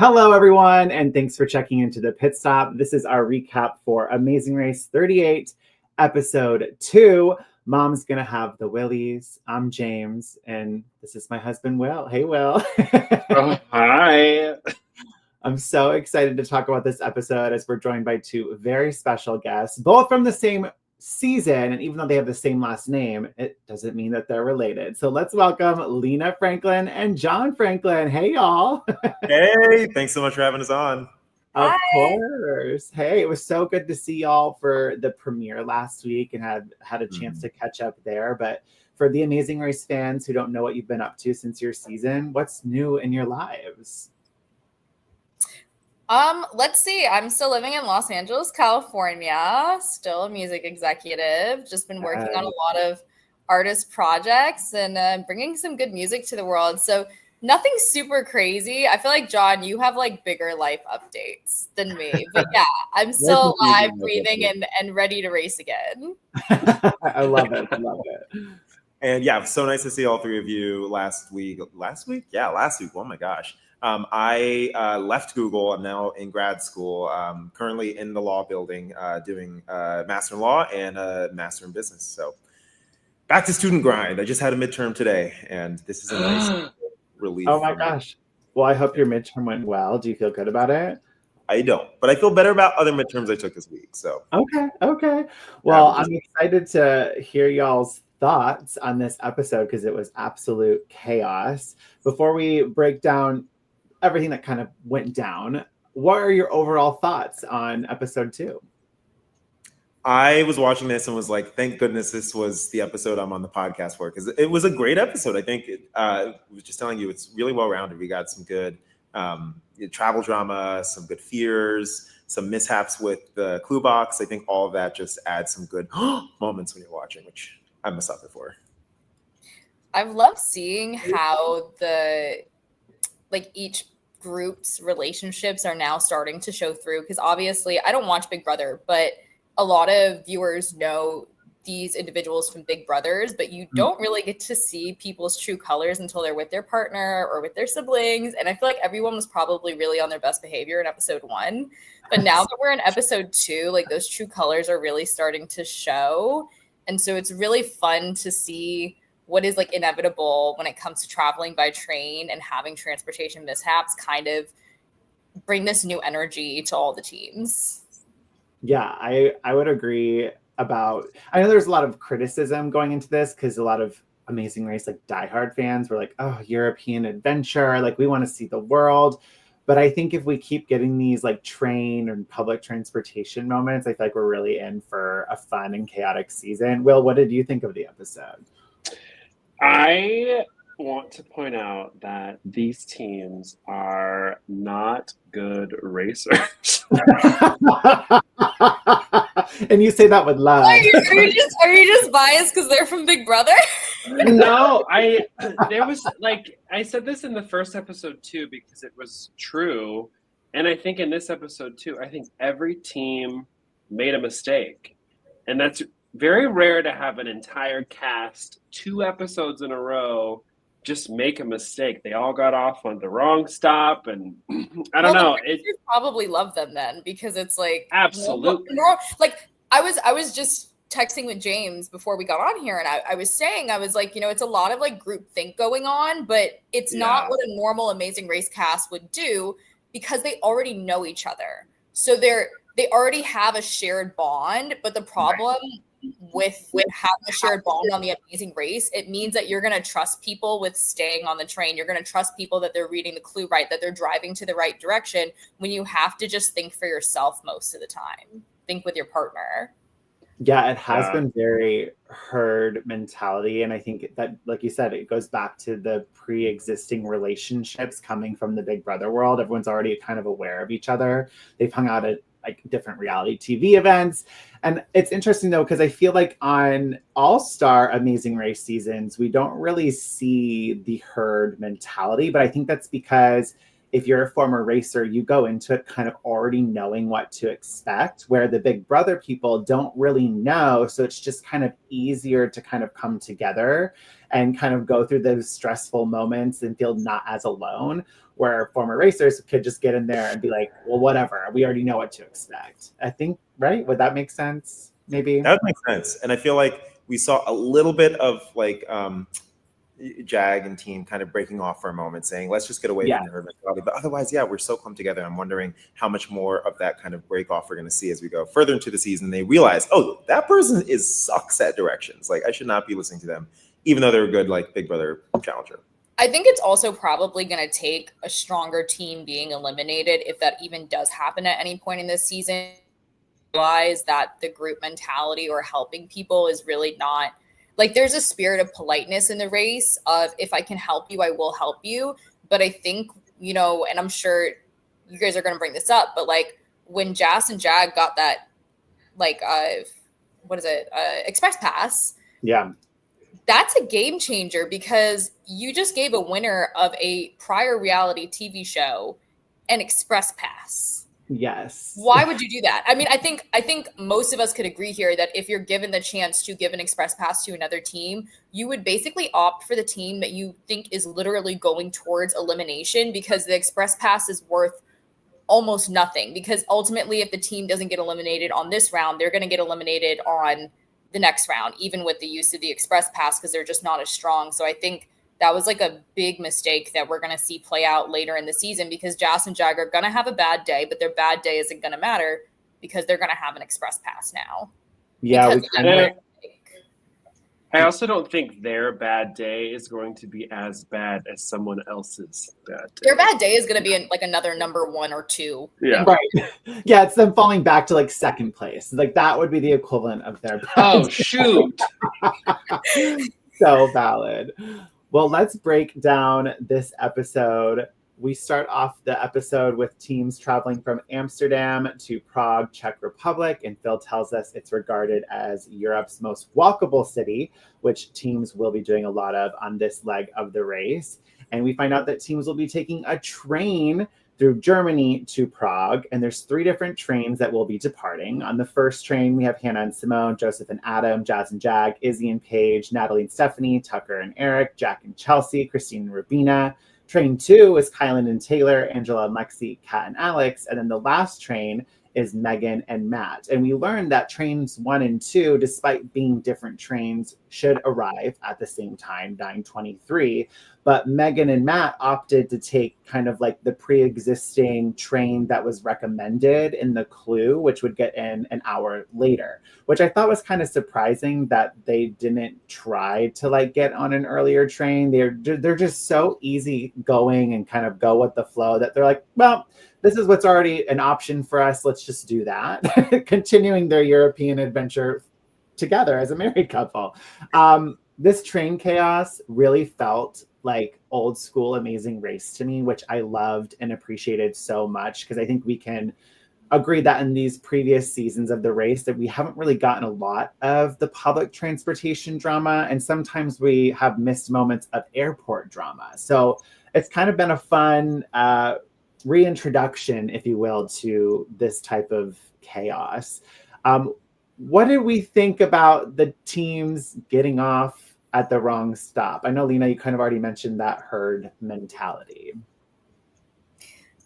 Hello, everyone, and thanks for checking into the Pit Stop. This is our recap for Amazing Race 38, episode 2. Mom's Gonna Have the Willies. I'm James, and this is my husband, Will. Hey, Will. Oh, hi. I'm so excited to talk about this episode as we're joined by two very special guests, both from the same season. And even though they have the same last name, it doesn't mean that they're related. So let's welcome Lena Franklin and John Franklin. Hey, y'all. Hey, thanks so much for having us on. Of course. Hey, it was so good to see y'all for the premiere last week and had a chance to catch up there. But for the Amazing Race fans who don't know what you've been up to since your season, what's new in your lives? Let's see. I'm still living in Los Angeles, California, still a music executive, just been working on a lot of artist projects and bringing some good music to the world. So nothing super crazy. I feel like, John, you have like bigger life updates than me. But yeah, I'm still alive, breathing, and ready to race again. I love it. I love it. And yeah, so nice to see all three of you last week. Last week? Yeah, last week. Oh my gosh. I left Google. I'm now in grad school, currently in the law building, doing master in law and master in business. So back to student grind. I just had a midterm today, and this is a nice relief. Oh my gosh. Well, I hope your midterm went well. Do you feel good about it? I don't, but I feel better about other midterms I took this week. So okay. Well, I'm excited to hear y'all's thoughts on this episode because it was absolute chaos. Before we break down everything that kind of went down, what are your overall thoughts on episode 2? I was watching this and was like, thank goodness this was the episode I'm on the podcast for, because it was a great episode. I think I was just telling you, it's really well-rounded. We got some good travel drama, some good fears, some mishaps with the clue box. I think all of that just adds some good moments when you're watching, which I'm a sucker for. I've loved seeing how each group's relationships are now starting to show through, because obviously I don't watch Big Brother, but a lot of viewers know these individuals from Big Brothers, but you don't really get to see people's true colors until they're with their partner or with their siblings. And I feel like everyone was probably really on their best behavior in episode 1. But now that we're in episode 2, like those true colors are really starting to show. And so it's really fun to see what is like inevitable when it comes to traveling by train and having transportation mishaps kind of bring this new energy to all the teams. Yeah, I would agree about, I know there's a lot of criticism going into this because a lot of Amazing Race, like diehard fans were like, oh, European adventure, like we want to see the world. But I think if we keep getting these like train and public transportation moments, I feel like we're really in for a fun and chaotic season. Will, what did you think of the episode? I want to point out that these teams are not good racers. And you say that with love. Are you just biased because they're from Big Brother? No, there was like, I said this in the first episode too, because it was true. And I think in this episode too, I think every team made a mistake. And that's very rare to have an entire cast 2 episodes in a row just make a mistake. They all got off on the wrong stop, and I don't know. It probably love them then, because it's like absolutely like I was just texting with James before we got on here, and I was saying, I was like, it's a lot of like group think going on, but it's not what a normal Amazing Race cast would do, because they already know each other, so they already have a shared bond. But the problem with having a shared bond on the Amazing Race, it means that you're going to trust people with staying on the train. You're going to trust people that they're reading the clue right, that they're driving to the right direction, when you have to just think for yourself most of the time. Think with your partner. Yeah, it has been very herd mentality. And I think that, like you said, it goes back to the pre-existing relationships coming from the Big Brother world. Everyone's already kind of aware of each other. They've hung out at like different reality TV events. And it's interesting though, because I feel like on all-star Amazing Race seasons, we don't really see the herd mentality, but I think that's because if you're a former racer, you go into it kind of already knowing what to expect, where the Big Brother people don't really know. So it's just kind of easier to kind of come together and kind of go through those stressful moments and feel not as alone. where former racers could just get in there and be like, well, whatever, we already know what to expect. I think, right? Would that make sense? Maybe that makes sense. And I feel like we saw a little bit of like Jag and team kind of breaking off for a moment, saying, let's just get away from the herd mentality. But otherwise, yeah, we're so clumped together. I'm wondering how much more of that kind of break off we're going to see as we go further into the season. They realize, oh, that person sucks at directions. Like, I should not be listening to them, even though they're a good, like, Big Brother challenger. I think it's also probably going to take a stronger team being eliminated, if that even does happen at any point in this season. Realize that the group mentality or helping people is really not, like, there's a spirit of politeness in the race of, if I can help you, I will help you. But I think, you know, and I'm sure you guys are going to bring this up, but like when Jas and Jag got that, like, express pass. Yeah. That's a game changer, because you just gave a winner of a prior reality TV show an express pass. Yes. Why would you do that? I mean, I think most of us could agree here that if you're given the chance to give an express pass to another team, you would basically opt for the team that you think is literally going towards elimination, because the express pass is worth almost nothing. Because ultimately, if the team doesn't get eliminated on this round, they're going to get eliminated on the next round, even with the use of the express pass, because they're just not as strong. So I think that was like a big mistake that we're going to see play out later in the season, because Jas and Jag are going to have a bad day, but their bad day isn't going to matter because they're going to have an express pass now. Yeah. I also don't think their bad day is going to be as bad as someone else's bad day. Their bad day is going to be in like another number 1 or 2. Yeah. Right. Yeah, it's them falling back to like second place. Like that would be the equivalent of their bad Oh, shoot. So valid. Well, let's break down this episode. We start off the episode with teams traveling from Amsterdam to Prague, Czech Republic, and Phil tells us it's regarded as Europe's most walkable city, which teams will be doing a lot of on this leg of the race. And we find out that teams will be taking a train through Germany to Prague, and there's 3 different trains that will be departing. On the first train, we have Hannah and Simone, Joseph and Adam, Jas and Jag, Izzy and Paige, Natalie and Stephanie, Tucker and Eric, Jack and Chelsea, Christine and Rubina. Train 2 is Kylan and Taylor, Angela and Lexi, Kat and Alex. And then the last train is Megan and Matt. And we learned that trains 1 and 2, despite being different trains, should arrive at the same time, 9:23. But Megan and Matt opted to take kind of like the pre-existing train that was recommended in the clue, which would get in an hour later, which I thought was kind of surprising that they didn't try to like get on an earlier train. They're just so easy going and kind of go with the flow that they're like, well, this is what's already an option for us. Let's just do that. Continuing their European adventure together as a married couple. This train chaos really felt like old school Amazing Race to me, which I loved and appreciated so much, because I think we can agree that in these previous seasons of the race that we haven't really gotten a lot of the public transportation drama, and sometimes we have missed moments of airport drama. So it's kind of been a fun reintroduction, if you will, to this type of chaos. What did we think about the teams getting off at the wrong stop? I know, Lena, you kind of already mentioned that herd mentality.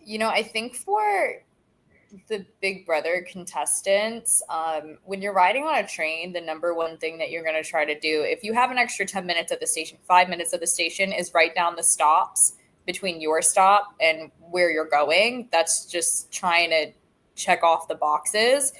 You know, I think for the Big Brother contestants, when you're riding on a train, the number one thing that you're going to try to do, if you have an extra 10 minutes at the station, 5 minutes at the station, is write down the stops between your stop and where you're going. That's just trying to check off the boxes.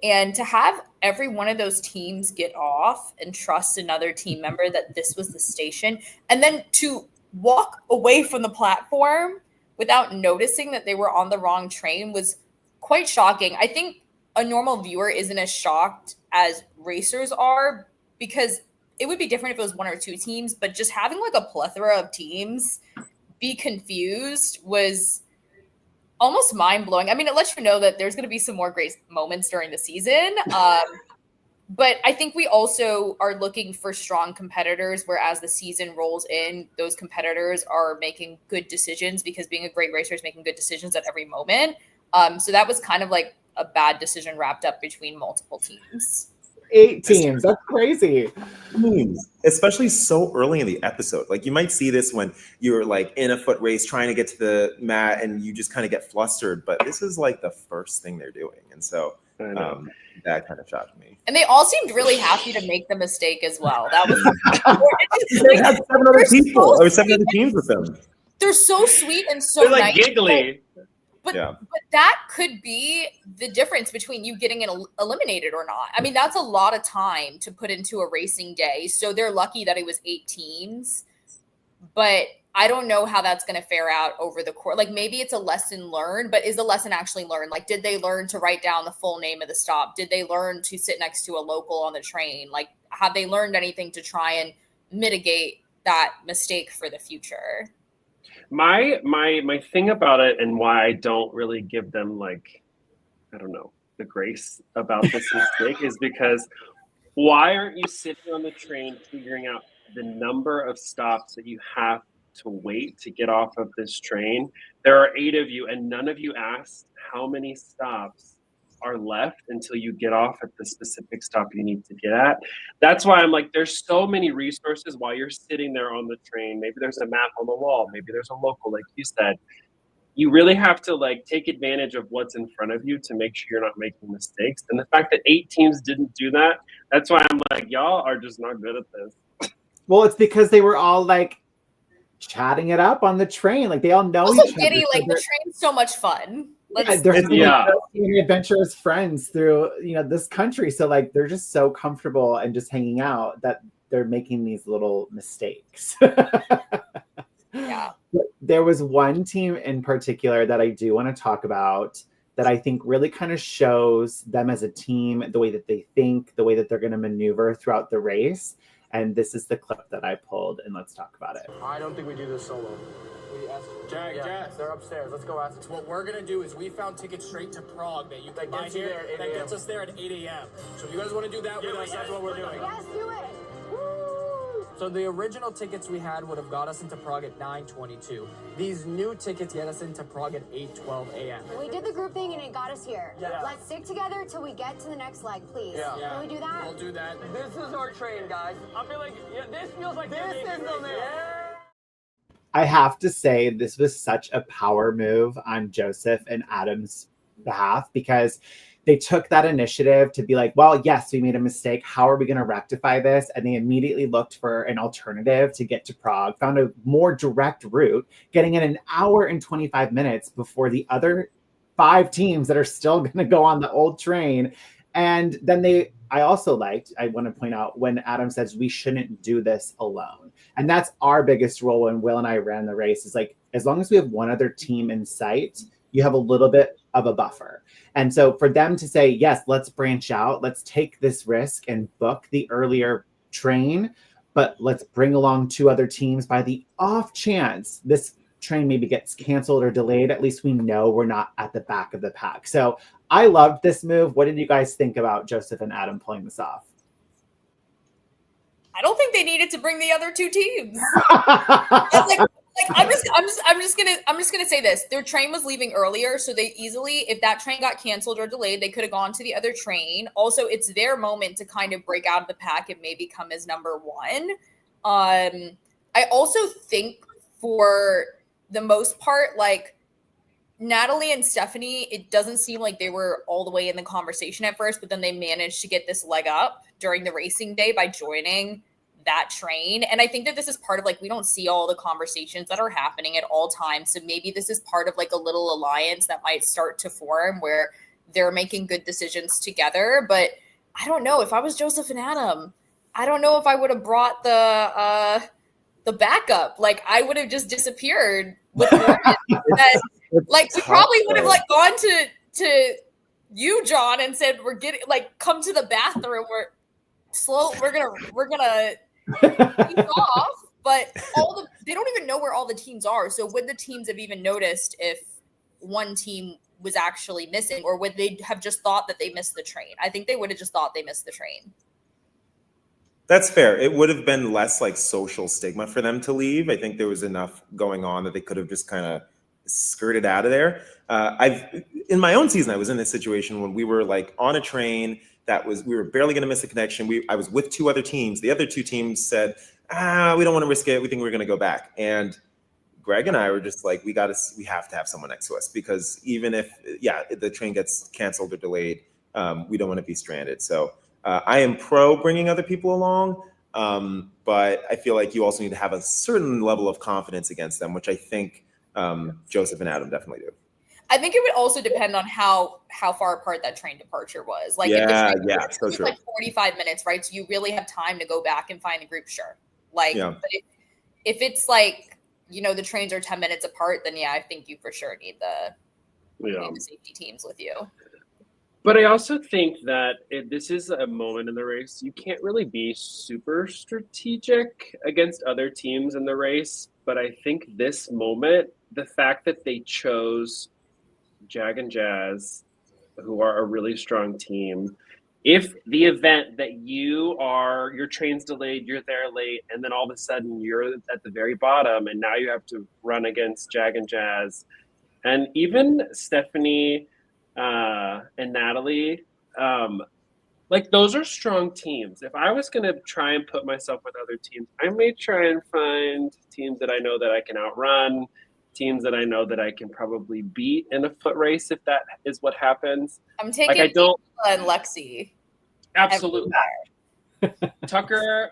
And to have every one of those teams get off and trust another team member that this was the station, and then to walk away from the platform without noticing that they were on the wrong train was quite shocking. I think a normal viewer isn't as shocked as racers are, because it would be different if it was 1 or 2 teams, but just having like a plethora of teams be confused was almost mind-blowing. I mean, it lets you know that there's going to be some more great moments during the season. But I think we also are looking for strong competitors, where as the season rolls in, those competitors are making good decisions, because being a great racer is making good decisions at every moment. So that was kind of like a bad decision wrapped up between multiple teams. 8 teams. That's crazy. Especially so early in the episode. Like you might see this when you're like in a foot race trying to get to the mat and you just kind of get flustered. But this is like the first thing they're doing. And so that kind of shocked me. And they all seemed really happy to make the mistake as well. That was they had 7 other people. There were 7 other teams with them. They're so sweet and so they're like nice. Giggly. But that could be the difference between you getting eliminated or not. I mean, that's a lot of time to put into a racing day. So they're lucky that it was 8 teams. But I don't know how that's going to fare out over the course. Like maybe it's a lesson learned, but is the lesson actually learned? Like, did they learn to write down the full name of the stop? Did they learn to sit next to a local on the train? Like, have they learned anything to try and mitigate that mistake for the future? My thing about it and why I don't really give them like, I don't know, the grace about this mistake is because why aren't you sitting on the train figuring out the number of stops that you have to wait to get off of this train? There are 8 of you and none of you asked how many stops are left until you get off at the specific stop you need to get at. That's why I'm like, there's so many resources while you're sitting there on the train. Maybe there's a map on the wall. Maybe there's a local, like you said. You really have to like take advantage of what's in front of you to make sure you're not making mistakes. And the fact that 8 teams didn't do that, that's why I'm like, y'all are just not good at this. Well, it's because they were all like chatting it up on the train. Like they all know also each giddy, other. like the train's so much fun. They're adventurous friends through this country, so like they're just so comfortable and just hanging out that they're making these little mistakes. Yeah. There was one team in particular that I do want to talk about that I think really kind of shows them as a team, the way that they think, the way that they're going to maneuver throughout the race. And this is the clip that I pulled, and let's talk about it. I don't think we do this solo. Jack, they're upstairs. Let's go ask. What we're gonna do is we found tickets straight to Prague that you can buy here. That gets us there at 8 a.m. So if you guys want to do that with us, that's what we're doing. Yes, do it. Woo! So the original tickets we had would have got us into Prague at 9:22. These new tickets get us into Prague at 8:12 a.m. We did the group thing and it got us here. Yeah. Let's stick together till we get to the next leg, please. Yeah. Can we do that? We'll do that. This is our train, guys. I feel like this feels like this is the man. I have to say, this was such a power move on Joseph and Adam's behalf because they took that initiative to be like, well, yes, we made a mistake. How are we going to rectify this? And they immediately looked for an alternative to get to Prague, found a more direct route, getting in an hour and 25 minutes before the other 5 teams that are still going to go on the old train. And then I also liked, I want to point out when Adam says we shouldn't do this alone. And that's our biggest role when Will and I ran the race is like, as long as we have one other team in sight, you have a little bit of a buffer. And so for them to say, yes, let's branch out, let's take this risk and book the earlier train, but let's bring along 2 other teams by the off chance this train maybe gets canceled or delayed, at least we know we're not at the back of the pack. So I loved this move. What did you guys think about Joseph and Adam pulling this off? I don't think they needed to bring the other 2 teams. I'm just gonna say this. Their train was leaving earlier, so they easily, if that train got canceled or delayed, they could have gone to the other train. Also, it's their moment to kind of break out of the pack and maybe come as number 1. I also think for the most part, like Natalie and Stephanie, it doesn't seem like they were all the way in the conversation at first, but then they managed to get this leg up during the racing day by joining that train. And I think that this is part of like, we don't see all the conversations that are happening at all times. So maybe this is part of like a little alliance that might start to form where they're making good decisions together. But I don't know, if I was Joseph and Adam, I don't know if I would have brought the backup. Like I would have just disappeared with like we probably would have like gone to you, John, and said, we're getting like, come to the bathroom. We're gonna teams off, but they don't even know where all the teams are. So would the teams have even noticed if one team was actually missing, or would they have just thought that they missed the train? I think they would have just thought they missed the train. That's fair. It would have been less like social stigma for them to leave. I think there was enough going on that they could have just kind of skirted out of there. In my own season, I was in this situation when we were like on a train we were barely going to miss a connection. I was with 2 other teams. The other 2 teams said, we don't want to risk it. We think we're going to go back. And Greg and I were just like, we have to have someone next to us, because even if, the train gets canceled or delayed, we don't want to be stranded. So I am pro bringing other people along. But I feel like you also need to have a certain level of confidence against them, which I think Joseph and Adam definitely do. I think it would also depend on how far apart that train departure was. Like, if the train was like 45 minutes, right? So you really have time to go back and find a group, sure. Like, but if it's like, the trains are 10 minutes apart, then I think you for sure need the safety teams with you. But I also think that this is a moment in the race. You can't really be super strategic against other teams in the race. But I think this moment, the fact that they chose Jag and Jazz, who are a really strong team, if the event that your train's delayed, you're there late, and then all of a sudden you're at the very bottom, and now you have to run against Jag and Jazz, and even Stephanie and Natalie, like, those are strong teams. If I was going to try and put myself with other teams, I may try and find teams that I know that I can outrun, teams that I know that I can probably beat in a foot race, if that is what happens. I'm taking Lena and Lexi. Absolutely. Turner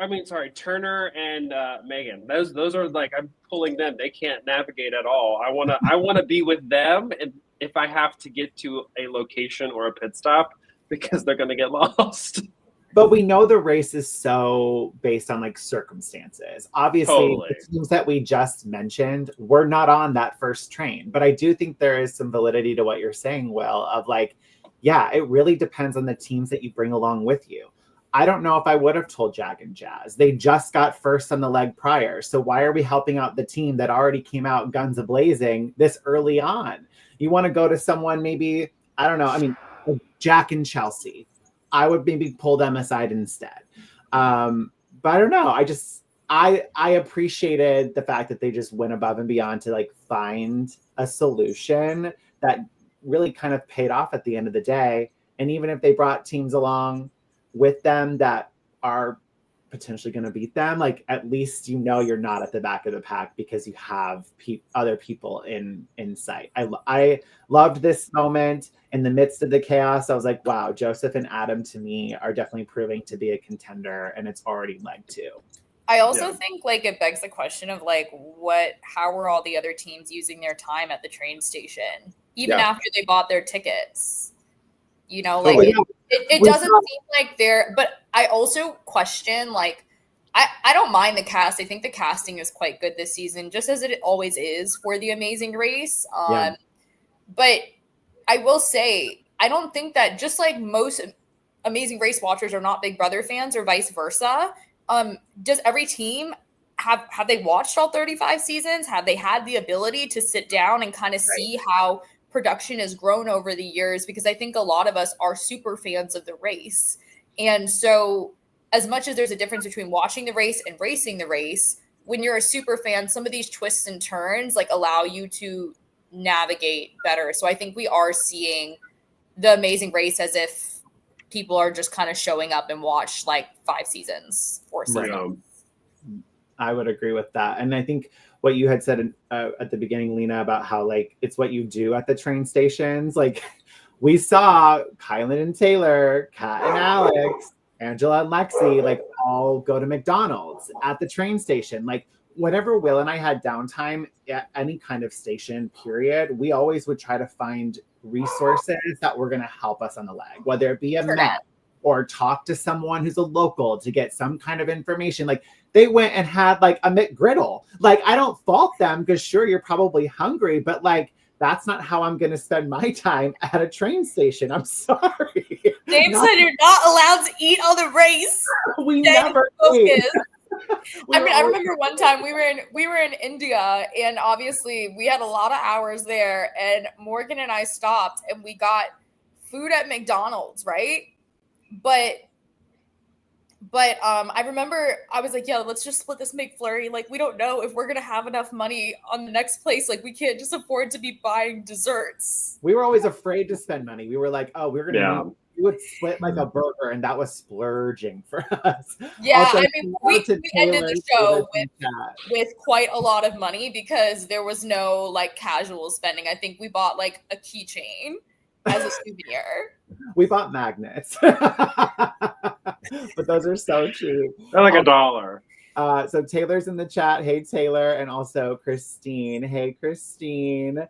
and Megan. Those are like, I'm pulling them. They can't navigate at all. I wanna be with them, and if I have to get to a location or a pit stop, because they're gonna get lost. But we know the race is so based on like circumstances. Obviously, the teams that we just mentioned were not on that first train. But I do think there is some validity to what you're saying, Will, of like, it really depends on the teams that you bring along with you. I don't know if I would have told Jag and Jazz. They just got first on the leg prior. So why are we helping out the team that already came out guns a-blazing this early on? You want to go to someone maybe, I don't know, like Jack and Chelsea. I would maybe pull them aside instead. But I don't know. I appreciated the fact that they just went above and beyond to like find a solution that really kind of paid off at the end of the day. And even if they brought teams along with them that are potentially going to beat them, like, at least you're not at the back of the pack because you have other people in sight. I loved this moment in the midst of the chaos. I was like, wow, Joseph and Adam to me are definitely proving to be a contender, and it's already leg 2. I also think like it begs the question of like, how were all the other teams using their time at the train station, even after they bought their tickets? It doesn't seem like but I also question, like, I don't mind the cast. I think the casting is quite good this season, just as it always is for The Amazing Race. But I will say, I don't think that, just like most Amazing Race watchers are not Big Brother fans or vice versa. Does every team have they watched all 35 seasons? Have they had the ability to sit down and kind of see how production has grown over the years? Because I think a lot of us are super fans of the race. And so as much as there's a difference between watching the race and racing the race, when you're a super fan, some of these twists and turns like allow you to navigate better. So I think we are seeing The Amazing Race as if people are just kind of showing up and watch like 5 seasons, 4 seasons. I would agree with that. And I think what you had said at the beginning, Lena, about how like it's what you do at the train stations. Like, we saw Kylan and Taylor, Kat and Alex, Angela and Lexi, like, all go to McDonald's at the train station. Like, whenever Will and I had downtime at any kind of station, period, we always would try to find resources that were going to help us on the leg, whether it be a map or talk to someone who's a local to get some kind of information. Like, they went and had like a McGriddle. Like, I don't fault them, because sure, you're probably hungry, but like, that's not how I'm going to spend my time at a train station. I'm sorry. James said you're not allowed to eat on the race. We never eat. I remember one time we were in India, and obviously we had a lot of hours there, and Morgan and I stopped and we got food at McDonald's, right? But But I remember I was like, yeah, let's just split this McFlurry. Like, we don't know if we're going to have enough money on the next place. Like, we can't just afford to be buying desserts. We were always afraid to spend money. We were like, oh, we're going to we would split like a burger, and that was splurging for us. Yeah, Also, I mean, we ended the show with quite a lot of money because there was no like casual spending. I think we bought like a keychain as a souvenir. We bought magnets, but those are so cheap. They're like $1. So Taylor's in the chat. Hey, Taylor. And also Christine. Hey, Christine.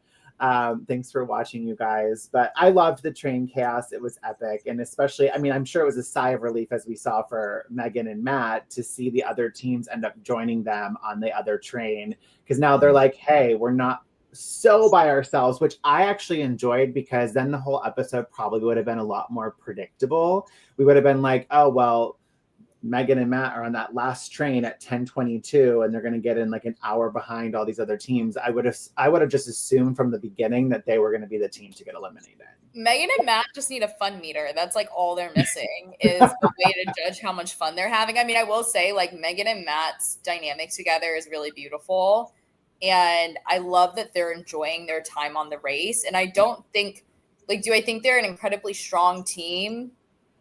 Thanks for watching, you guys. But I loved the train chaos. It was epic. And especially, I mean, I'm sure it was a sigh of relief as we saw for Megan and Matt to see the other teams end up joining them on the other train. Because now they're like, hey, we're not so by ourselves, which I actually enjoyed, because then the whole episode probably would have been a lot more predictable. We would have been like, oh, well, Megan and Matt are on that last train at 10:22, and they're going to get in like an hour behind all these other teams. I would have just assumed from the beginning that they were going to be the team to get eliminated. Megan and Matt just need a fun meter. That's like all they're missing is a way to judge how much fun they're having. I mean, I will say like Megan and Matt's dynamic together is really beautiful. And I love that they're enjoying their time on the race. And I don't think, like, do I think they're an incredibly strong team?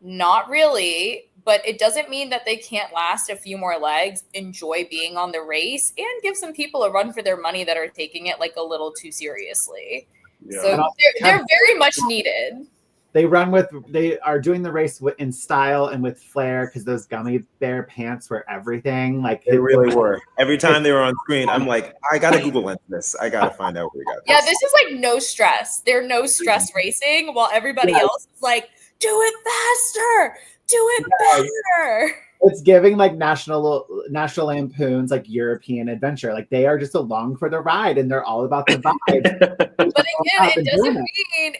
Not really, but it doesn't mean that they can't last a few more legs, enjoy being on the race, and give some people a run for their money that are taking it like a little too seriously. Yeah. So they're very much needed. They are doing the race in style and with flair, because those gummy bear pants were everything. Like they really were. Every time they were on screen, I'm like, I gotta Google lens this. I gotta find out where we got this. Yeah, this is like no stress. They're no stress racing, while everybody else is like, do it faster, do it better. It's giving like National Lampoon's like European adventure. Like they are just along for the ride, and they're all about the vibe. But again,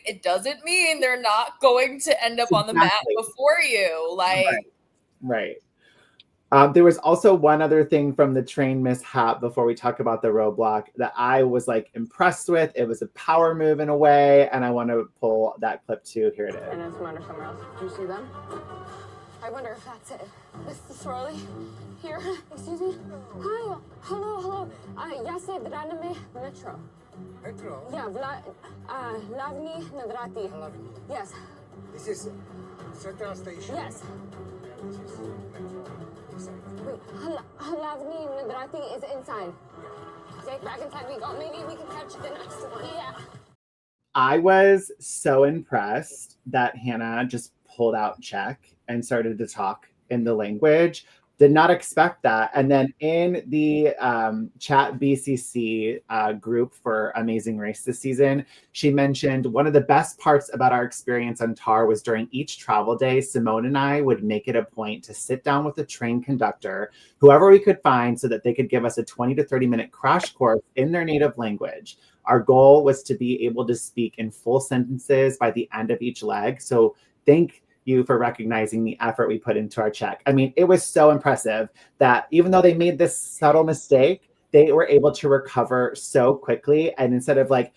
it doesn't mean they're not going to end up on the map before you. Like, right. There was also one other thing from the train mishap before we talk about the roadblock that I was like impressed with. It was a power move in a way, and I want to pull that clip too. Here it is. And it's somewhere else. Do you see them? I wonder if that's it. Mr. Swirly, here. Excuse me. Hi. Hello. Я се Draname Metro. Metro? Yeah, Lavni Nadrati. Lavni. Yes. This is Central Station. Yes. This is Metro. Wait, Lavni Nadrati is inside. Okay, back inside we go. Maybe we can catch the next one. Yeah. I was so impressed that Hannah just pulled out Czech and started to talk in the language. Did not expect that. And then in the chat BCC group for Amazing Race this season, she mentioned one of the best parts about our experience on TAR was during each travel day, Simone and I would make it a point to sit down with the train conductor, whoever we could find, so that they could give us a 20 to 30 minute crash course in their native language. Our goal was to be able to speak in full sentences by the end of each leg. So thank you for recognizing the effort we put into our check. I mean, it was so impressive that even though they made this subtle mistake, they were able to recover so quickly. And instead of like,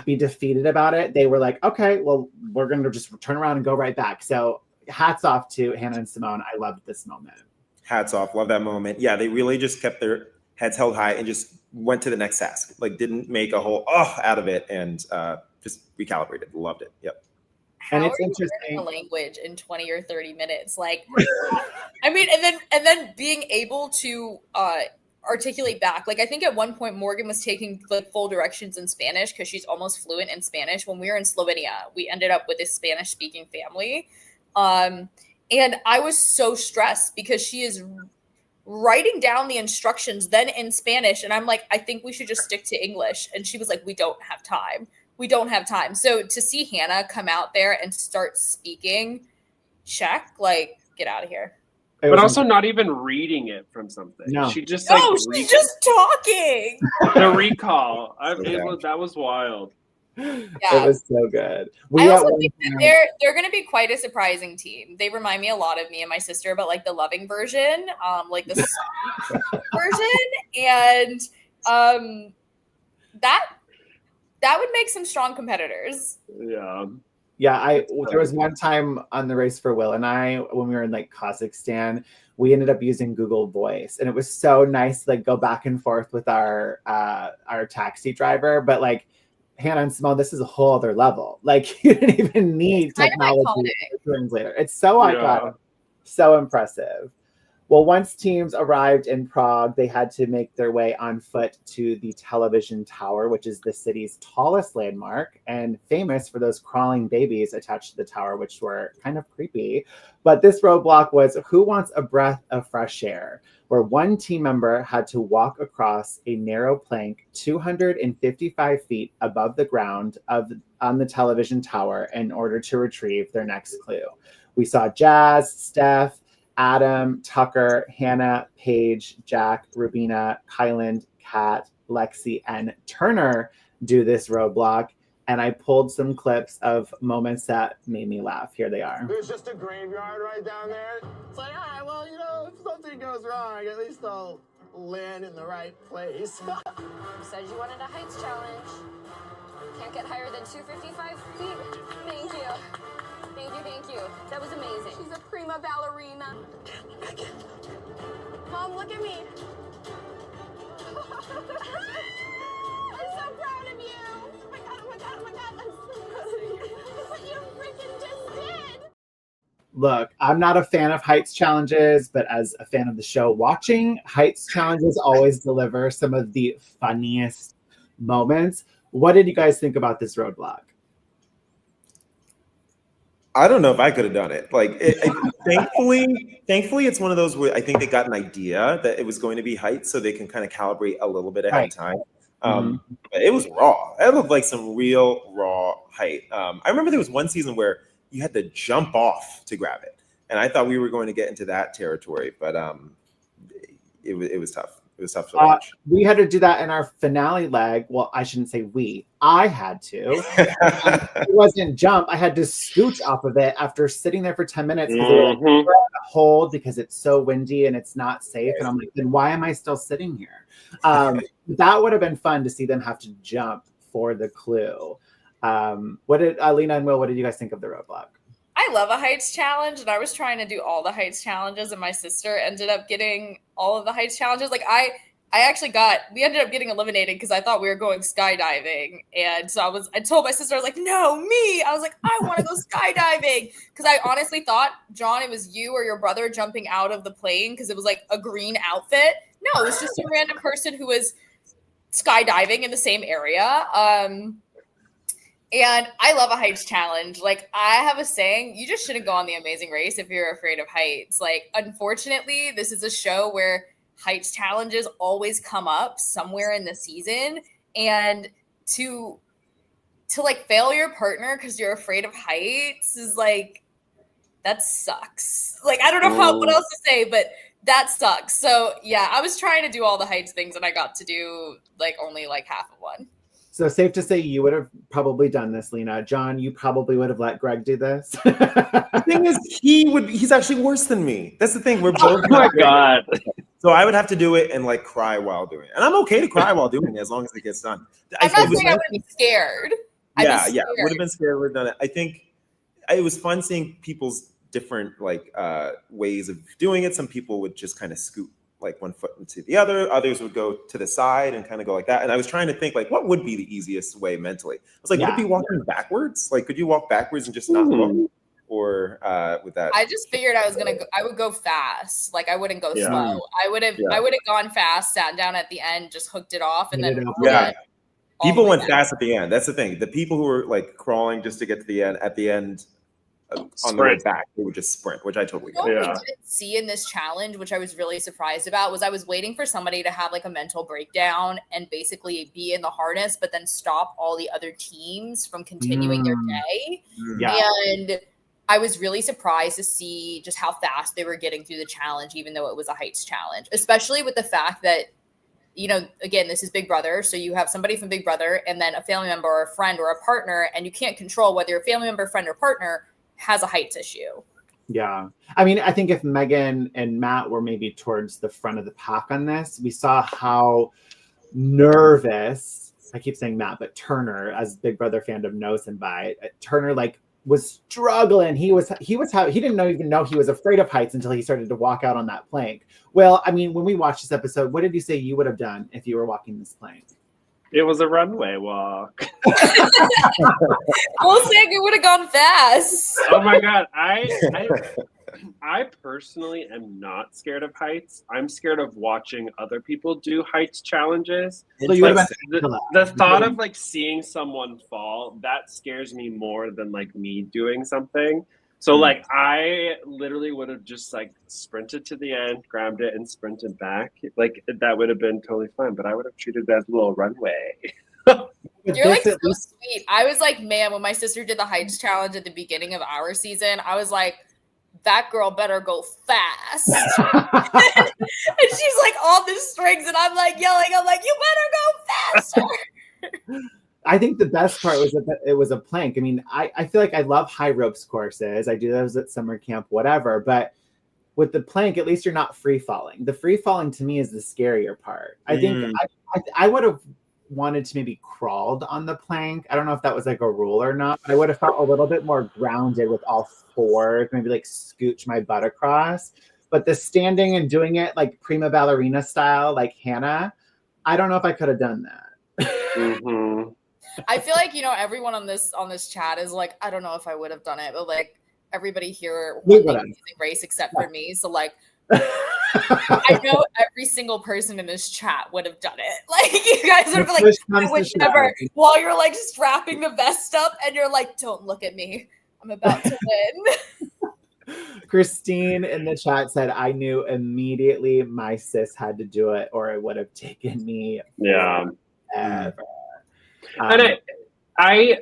be defeated about it, they were like, okay, well, we're going to just turn around and go right back. So hats off to Hannah and Simone. I loved this moment. Hats off. Love that moment. Yeah, they really just kept their heads held high and just went to the next task. Like didn't make a whole out of it, and just recalibrated. Loved it. Yep. And it's interesting. The language in 20 or 30 minutes, like, I mean, and then being able to articulate back. Like, I think at one point Morgan was taking like full directions in Spanish because she's almost fluent in Spanish. When we were in Slovenia, we ended up with a Spanish-speaking family, and I was so stressed because she is writing down the instructions then in Spanish, and I'm like, I think we should just stick to English. And she was like, we don't have time. So to see Hannah come out there and start speaking Czech, like, get out of here. But also not even reading it from something. No. She just she's just talking. The recall. That was wild. Yeah. It was so good. I also think that they're going to be quite a surprising team. They remind me a lot of me and my sister, but like the loving version, like the sweet version, and that would make some strong competitors. Yeah. Yeah, there was one time on the race for Will and I, when we were in like Kazakhstan, we ended up using Google Voice, and it was so nice to like go back and forth with our taxi driver. But like Hannah and Simone, this is a whole other level. Like you didn't even need technology as a translator. It's so iconic, so impressive. Well, once teams arrived in Prague, they had to make their way on foot to the television tower, which is the city's tallest landmark and famous for those crawling babies attached to the tower, which were kind of creepy. But this roadblock was Who Wants a Breath of Fresh Air, where one team member had to walk across a narrow plank 255 feet above the ground on the television tower in order to retrieve their next clue. We saw Jazz, Steph, Adam, Tucker, Hannah, Paige, Jack, Rubina, Kyland, Kat, Lexi, and Turner do this roadblock. And I pulled some clips of moments that made me laugh. Here they are. There's just a graveyard right down there. It's like, all right, well, you know, if something goes wrong, at least I'll land in the right place. You said you wanted a heights challenge. Can't get higher than 255 feet. Thank you. Thank you. That was amazing. She's a prima ballerina. Mom, look at me. I'm so proud of you. Oh my God. I'm so proud of you. What you freaking just did. Look, I'm not a fan of heights challenges, but as a fan of the show, watching heights challenges always deliver some of the funniest moments. What did you guys think about this roadblock? I don't know if I could have done it. Like, thankfully, it's one of those where I think they got an idea that it was going to be heights, so they can kind of calibrate a little bit ahead of time. But it was raw. It looked like some real raw height. I remember there was one season where you had to jump off to grab it, and I thought we were going to get into that territory, but it was tough. It was tough to watch. We had to do that in our finale leg. Well, I shouldn't say we. I had to. It wasn't jump. I had to scooch off of it after sitting there for 10 minutes because they were like, hold because it's so windy and it's not safe. And I'm like, then why am I still sitting here? That would have been fun to see them have to jump for the clue. What did Lena and Will, what did you guys think of the roadblock? I love a heights challenge, and I was trying to do all the heights challenges, and my sister ended up getting all of the heights challenges. Like we ended up getting eliminated because I thought we were going skydiving, and so I told my sister, I was like, no, me. I was like, I want to go skydiving because I honestly thought, John, it was you or your brother jumping out of the plane because it was like a green outfit. No, it was just a random person who was skydiving in the same area. And I love a heights challenge. Like, I have a saying, you just shouldn't go on The Amazing Race if you're afraid of heights. Like, unfortunately, this is a show where heights challenges always come up somewhere in the season. And to like fail your partner because you're afraid of heights is like, that sucks. Like, I don't know what else to say, but that sucks. So yeah, I was trying to do all the heights things and I got to do like only like half of one. So safe to say you would have probably done this, Lena. John, you probably would have let Greg do this. The thing is, he's actually worse than me. That's the thing. We're both. Oh my God. So I would have to do it and like cry while doing it. And I'm okay to cry while doing it as long as it gets done. I'm not saying I would be scared. Yeah. Would have been scared. Would have done it. I think it was fun seeing people's different like ways of doing it. Some people would just kind of scoot like one foot into the other. Others would go to the side and kind of go like that. And I was trying to think like, what would be the easiest way mentally? I was like, would it be walking backwards? Like, could you walk backwards and just not look? Or with that? I just figured I would go fast. Like I wouldn't go slow. I would have gone fast, sat down at the end, just hooked it off, and then people went fast at the end. That's the thing. The people who were like crawling just to get to the end, at the end, on the way back, they would just sprint, which I totally get. What we didn't see in this challenge, which I was really surprised about, was I was waiting for somebody to have like a mental breakdown and basically be in the harness, but then stop all the other teams from continuing their day. And I was really surprised to see just how fast they were getting through the challenge, even though it was a heights challenge, especially with the fact that, you know, again, this is Big Brother. So you have somebody from Big Brother and then a family member or a friend or a partner, and you can't control whether your family member, friend, or partner has a heights issue. Yeah. I mean, I think if Megan and Matt were maybe towards the front of the pack on this, we saw how nervous, I keep saying Matt, but Turner, as Big Brother fandom knows him by, Turner like was struggling. He didn't even know he was afraid of heights until he started to walk out on that plank. Well, I mean, when we watched this episode, what did you say you would have done if you were walking this plank? It was a runway walk. We'll say it would have gone fast. Oh my God. I personally am not scared of heights. I'm scared of watching other people do heights challenges. So you Like, the thought of like seeing someone fall, that scares me more than like me doing something. So like I literally would have just like sprinted to the end, grabbed it, and sprinted back. Like that would have been totally fine, but I would have treated that as a little runway. You're like so sweet. I was like, man, when my sister did the heights challenge at the beginning of our season, I was like, that girl better go fast. And she's like on the strings, and I'm like yelling, I'm like, you better go faster. I think the best part was that it was a plank. I mean, I feel like I love high ropes courses. I do those at summer camp, whatever. But with the plank, at least you're not free falling. The free falling to me is the scarier part. I think I would have wanted to maybe crawled on the plank. I don't know if that was like a rule or not. I would have felt a little bit more grounded with all fours, maybe like scooch my butt across. But the standing and doing it like prima ballerina style, like Hannah, I don't know if I could have done that. Mm-hmm. I feel like, everyone on this chat is like, I don't know if I would have done it, but like everybody here won the Amazing Race except for me. So like I know every single person in this chat would have done it. Like you guys are like, I would never, while you're like strapping the vest up and you're like, don't look at me. I'm about to win. Christine in the chat said, I knew immediately my sis had to do it or it would have taken me forever. And I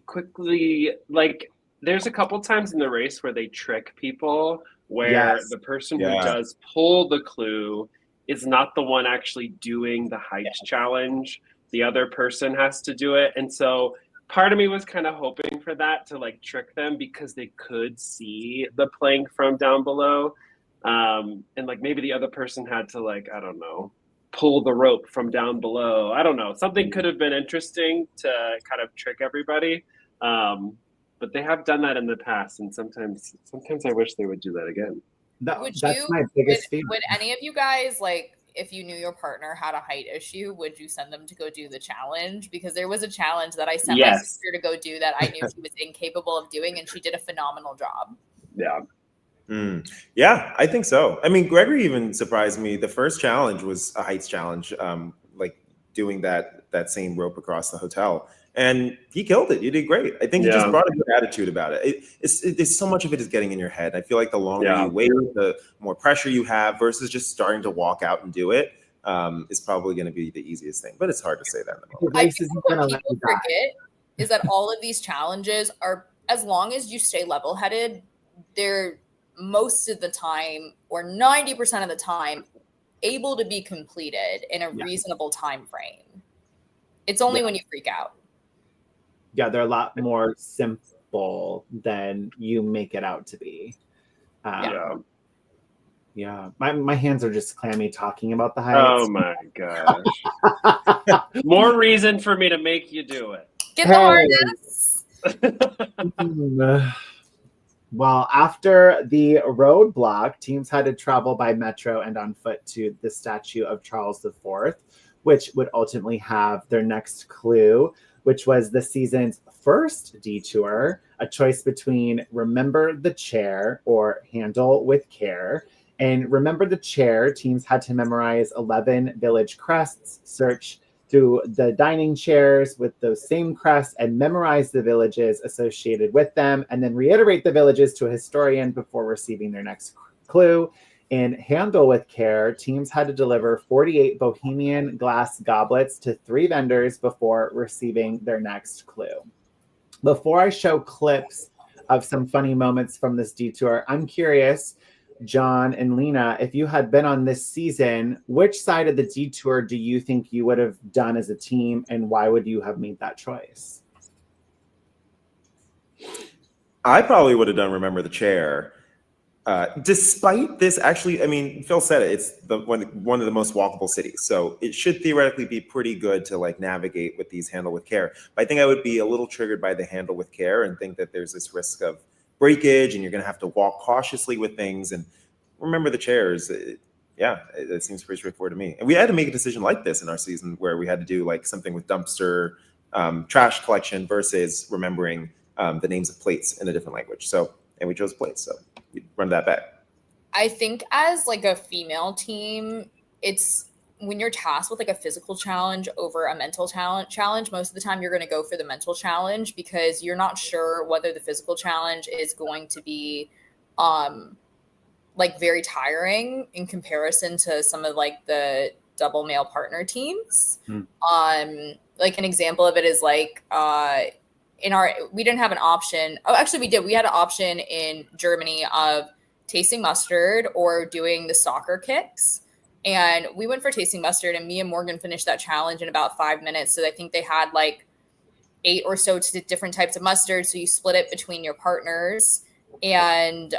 quickly, like, there's a couple times in the race where they trick people where the person who does pull the clue is not the one actually doing the heights challenge. The other person has to do it. And so part of me was kind of hoping for that to like trick them because they could see the plank from down below. And like maybe the other person had to like, I don't know, pull the rope from down below. I don't know. Something could have been interesting to kind of trick everybody. But they have done that in the past. And sometimes I wish they would do that again. That's my biggest fear. Would any of you guys, like, if you knew your partner had a height issue, would you send them to go do the challenge? Because there was a challenge that I sent my sister to go do that I knew she was incapable of doing, and she did a phenomenal job. Yeah. Yeah, I think so. I mean, Gregory even surprised me. The first challenge was a heights challenge, like doing that same rope across the hotel. And he killed it. You did great. I think he just brought a good attitude about it. It's so much of it is getting in your head. I feel like the longer you wait, the more pressure you have versus just starting to walk out and do it is probably going to be the easiest thing. But it's hard to say that in the moment. I think what people forget is that all of these challenges are, as long as you stay level-headed, they're most of the time, or 90% of the time, able to be completed in a reasonable time frame. It's only when you freak out. Yeah, they're a lot more simple than you make it out to be. Yeah. My hands are just clammy talking about the heights. Oh my gosh. More reason for me to make you do it. Get the harness. Well, after the roadblock, teams had to travel by metro and on foot to the statue of Charles IV, which would ultimately have their next clue, which was the season's first detour, a choice between Remember the Chair or Handle with Care. And Remember the Chair, teams had to memorize 11 village crests, search through the dining chairs with those same crests, and memorize the villages associated with them, and then reiterate the villages to a historian before receiving their next clue. In Handle with Care, teams had to deliver 48 Bohemian glass goblets to 3 vendors before receiving their next clue. Before I show clips of some funny moments from this detour, I'm curious, John and Lena, if you had been on this season, which side of the detour do you think you would have done as a team, and why would you have made that choice? I probably would have done Remember the Chair. Despite this, actually, I mean, Phil said it, it's one of the most walkable cities. So it should theoretically be pretty good to like navigate with these handle with care. But I think I would be a little triggered by the handle with care and think that there's this risk of breakage and you're going to have to walk cautiously with things. And remember the chairs. It seems pretty straightforward to me. And we had to make a decision like this in our season where we had to do like something with dumpster trash collection versus remembering the names of plates in a different language. And we chose plates. So we run that back. I think as like a female team, it's when you're tasked with like a physical challenge over a mental challenge, most of the time you're going to go for the mental challenge because you're not sure whether the physical challenge is going to be like very tiring in comparison to some of like the double male partner teams. Like an example of it is like we didn't have an option. Oh, actually we did. We had an option in Germany of tasting mustard or doing the soccer kicks. And we went for tasting mustard and me and Morgan finished that challenge in about 5 minutes. So I think they had like 8 or so different types of mustard. So you split it between your partners. And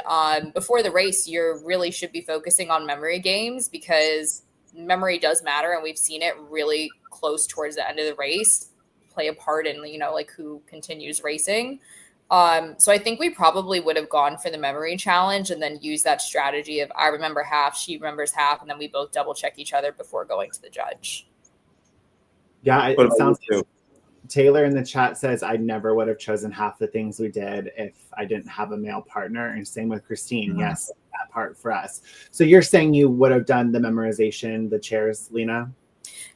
before the race, you really should be focusing on memory games because memory does matter. And we've seen it really close towards the end of the race play a part in, you know, like who continues racing. So I think we probably would have gone for the memory challenge and then use that strategy of I remember half, she remembers half, and then we both double check each other before going to the judge. Yeah, it sounds good. Taylor in the chat says, I never would have chosen half the things we did if I didn't have a male partner. And same with Christine. Mm-hmm. Yes, that part for us. So you're saying you would have done the memorization, the chairs, Lena?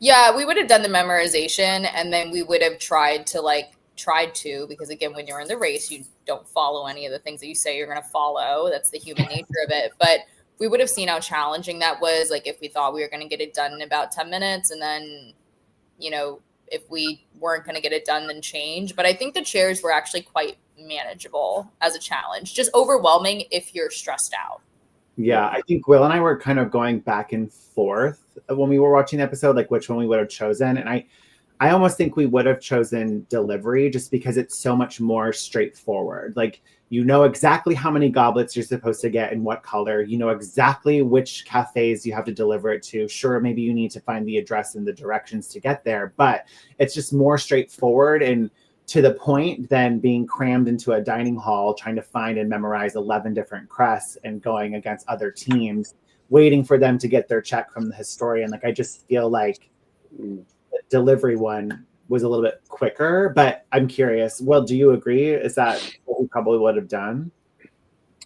Yeah, we would have done the memorization and then we would have tried to, because again, when you're in the race, you don't follow any of the things that you say you're going to follow. That's the human nature of it. But we would have seen how challenging that was. Like if we thought we were going to get it done in about 10 minutes and then, you know, if we weren't going to get it done, then change. But I think the chairs were actually quite manageable as a challenge, just overwhelming if you're stressed out. Yeah, I think Will and I were kind of going back and forth when we were watching the episode, like which one we would have chosen. And I almost think we would have chosen delivery just because it's so much more straightforward. Like, you know exactly how many goblets you're supposed to get in what color. You know exactly which cafes you have to deliver it to. Sure, maybe you need to find the address and the directions to get there, but it's just more straightforward and to the point than being crammed into a dining hall trying to find and memorize 11 different crests and going against other teams, waiting for them to get their check from the historian. Like, I just feel like the delivery one was a little bit quicker, but I'm curious. Well, do you agree? Is that what we probably would have done?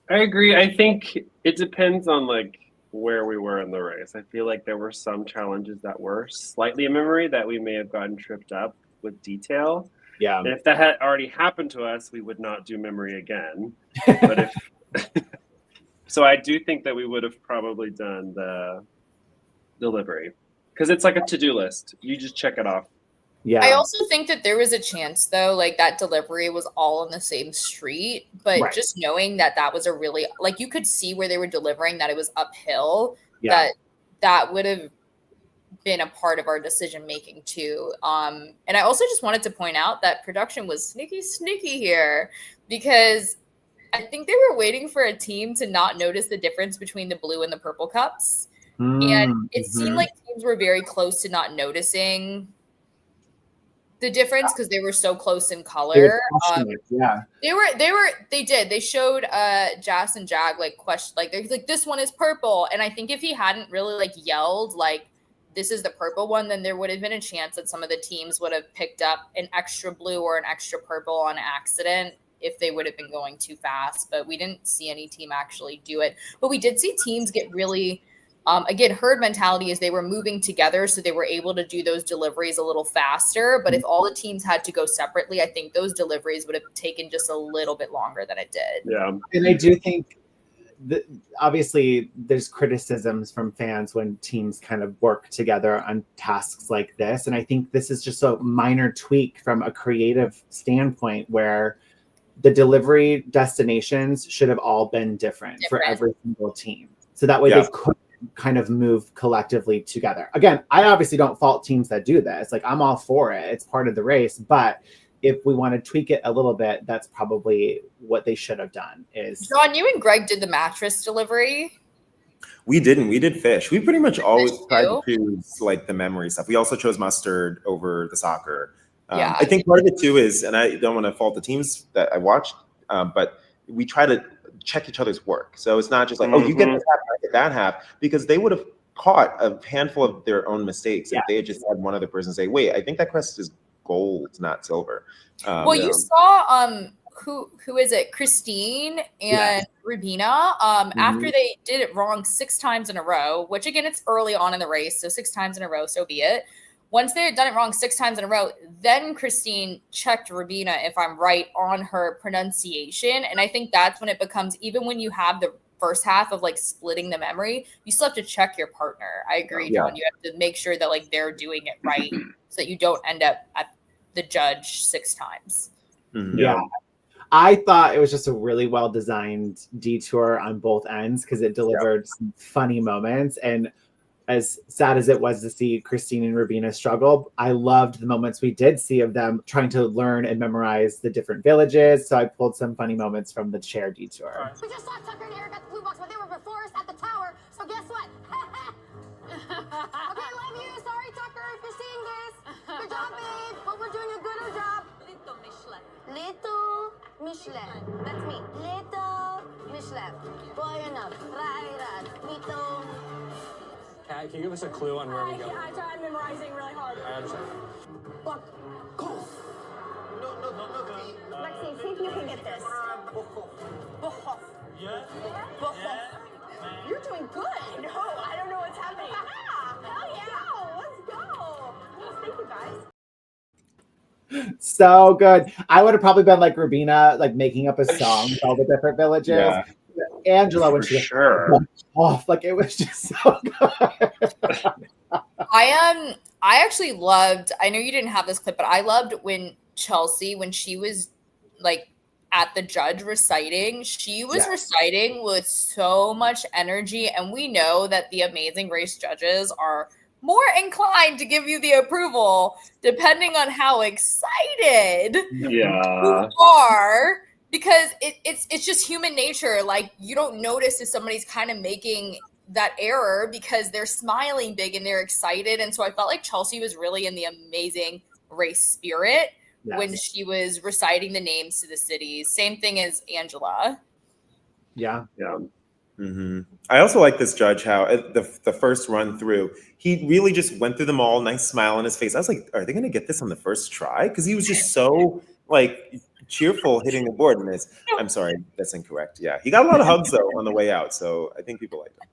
I agree. I think it depends on like where we were in the race. I feel like there were some challenges that were slightly in memory that we may have gotten tripped up with detail. Yeah. And if that had already happened to us, we would not do memory again. But if so, I do think that we would have probably done the delivery because it's like a to-do list. You just check it off. Yeah. I also think that there was a chance, though, like that delivery was all on the same street, but Right. just knowing that that was a really, like you could see where they were delivering that it was uphill, Yeah. that would have been a part of our decision making too. And I also just wanted to point out that production was sneaky here because I think they were waiting for a team to not notice the difference between the blue and the purple cups. And it seemed like teams were very close to not noticing the difference because they were so close in color. Yeah. They showed Jas and Jag like question like they're like, this one is purple. And I think if he hadn't really like yelled like this is the purple one, then there would have been a chance that some of the teams would have picked up an extra blue or an extra purple on accident if they would have been going too fast. But we didn't see any team actually do it. But we did see teams get really again, herd mentality is they were moving together, so they were able to do those deliveries a little faster. But if all the teams had to go separately, I think those deliveries would have taken just a little bit longer than it did. Yeah. And I do think that obviously there's criticisms from fans when teams kind of work together on tasks like this. And I think this is just a minor tweak from a creative standpoint where the delivery destinations should have all been different. For every single team. So that way they could kind of move collectively together. Again, I obviously don't fault teams that do this. Like, I'm all for it. It's part of the race, but if we want to tweak it a little bit, that's probably what they should have done. Is John, you and Greg did the mattress delivery. We didn't. We did fish. We pretty much always Fish tried too? to choose like the memory stuff. We also chose mustard over the soccer. Yeah. I think part of it too is, and I don't want to fault the teams that I watched, but we try to check each other's work. So it's not just like, oh, you get this half, I get that half, because they would have caught a handful of their own mistakes if they had just had one other person say, wait, I think that crest is gold, not silver. Well, you saw who is it? Christine and Rubina. After they did it wrong 6 times in a row, which again, it's early on in the race, so 6 times in a row, so be it. Once they had done it wrong 6 times in a row, then Christine checked Rubina, if I'm right, on her pronunciation. And I think that's when it becomes, even when you have the first half of like splitting the memory, you still have to check your partner. I agree, John. You have to make sure that like they're doing it right so that you don't end up at the judge 6 times. Yeah. I thought it was just a really well designed detour on both ends because it delivered some funny moments. And as sad as it was to see Christine and Rubina struggle, I loved the moments we did see of them trying to learn and memorize the different villages. So I pulled some funny moments from the chair detour. We just saw Tucker and Eric at the blue box, but they were before us at the tower. So guess what? Okay, love you. Sorry, Tucker, if you're seeing this. Good job, babe. Hope we're doing a gooder job. Little Michelin. Little Michelin. That's me. Little Michelin. Boy enough. Right. Little. Kat, can you give us a clue on where we go? I tried memorizing really hard. I understand. Look. Lexi, see if you can get this. You're doing good. No, I don't know what's happening. Hell yeah. Let's go. Thank you, guys. So good. I would have probably been like Rubina, like making up a song with all the different villages. Yeah. Angela, when For she sure. off, like it was just so good. I actually loved, I know you didn't have this clip, but I loved when Chelsea, when she was like at the judge reciting, she was reciting with so much energy. And we know that the Amazing Race judges are more inclined to give you the approval depending on how excited you are, because it's just human nature. Like, you don't notice if somebody's kind of making that error because they're smiling big and they're excited. And so I felt like Chelsea was really in the Amazing Race spirit when she was reciting the names to the cities. Same thing as Angela. Yeah. I also like this judge, how the first run through, he really just went through them all, nice smile on his face. I was like, are they going to get this on the first try? Because he was just so like cheerful hitting the board. And I'm sorry, that's incorrect. Yeah, he got a lot of hugs though on the way out, so I think people liked him.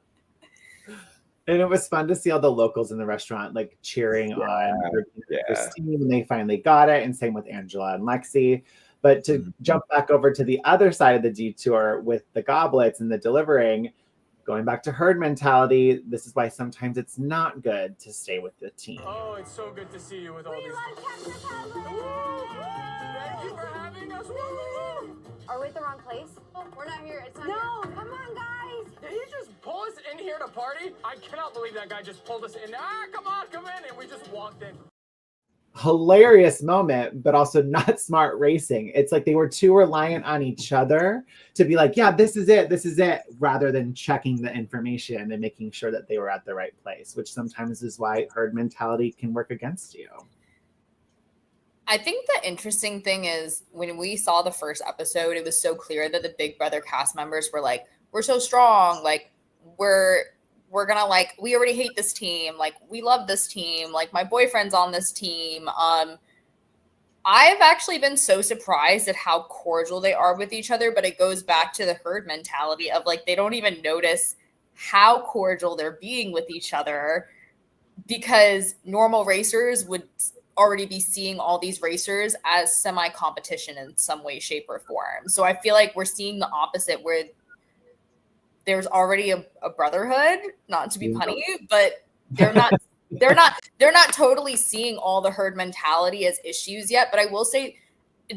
And it was fun to see all the locals in the restaurant like cheering on Christine when they finally got it, and same with Angela and Lexi. But to jump back over to the other side of the detour with the goblets and the delivering, going back to herd mentality, this is why sometimes it's not good to stay with the team. Oh, it's so good to see you with all these. Thank you for having us. Are we at the wrong place? Oh, we're not here. It's not here. Come on, guys. Did he just pull us in here to party? I cannot believe that guy just pulled us in. Come on, come in. And we just walked in. Hilarious moment, but also not smart racing. It's like they were too reliant on each other to be like, yeah, this is it, rather than checking the information and making sure that they were at the right place, which sometimes is why herd mentality can work against you. I think the interesting thing is when we saw the first episode, it was so clear that the Big Brother cast members were like, we're so strong. Like, we're gonna, like, we already hate this team. Like, we love this team. Like, my boyfriend's on this team. I've actually been so surprised at how cordial they are with each other, but it goes back to the herd mentality of like, they don't even notice how cordial they're being with each other, because normal racers would already be seeing all these racers as semi-competition in some way, shape, or form. So I feel like we're seeing the opposite, where there's already a brotherhood, not to be punny, but they're not totally seeing all the herd mentality as issues yet. But I will say,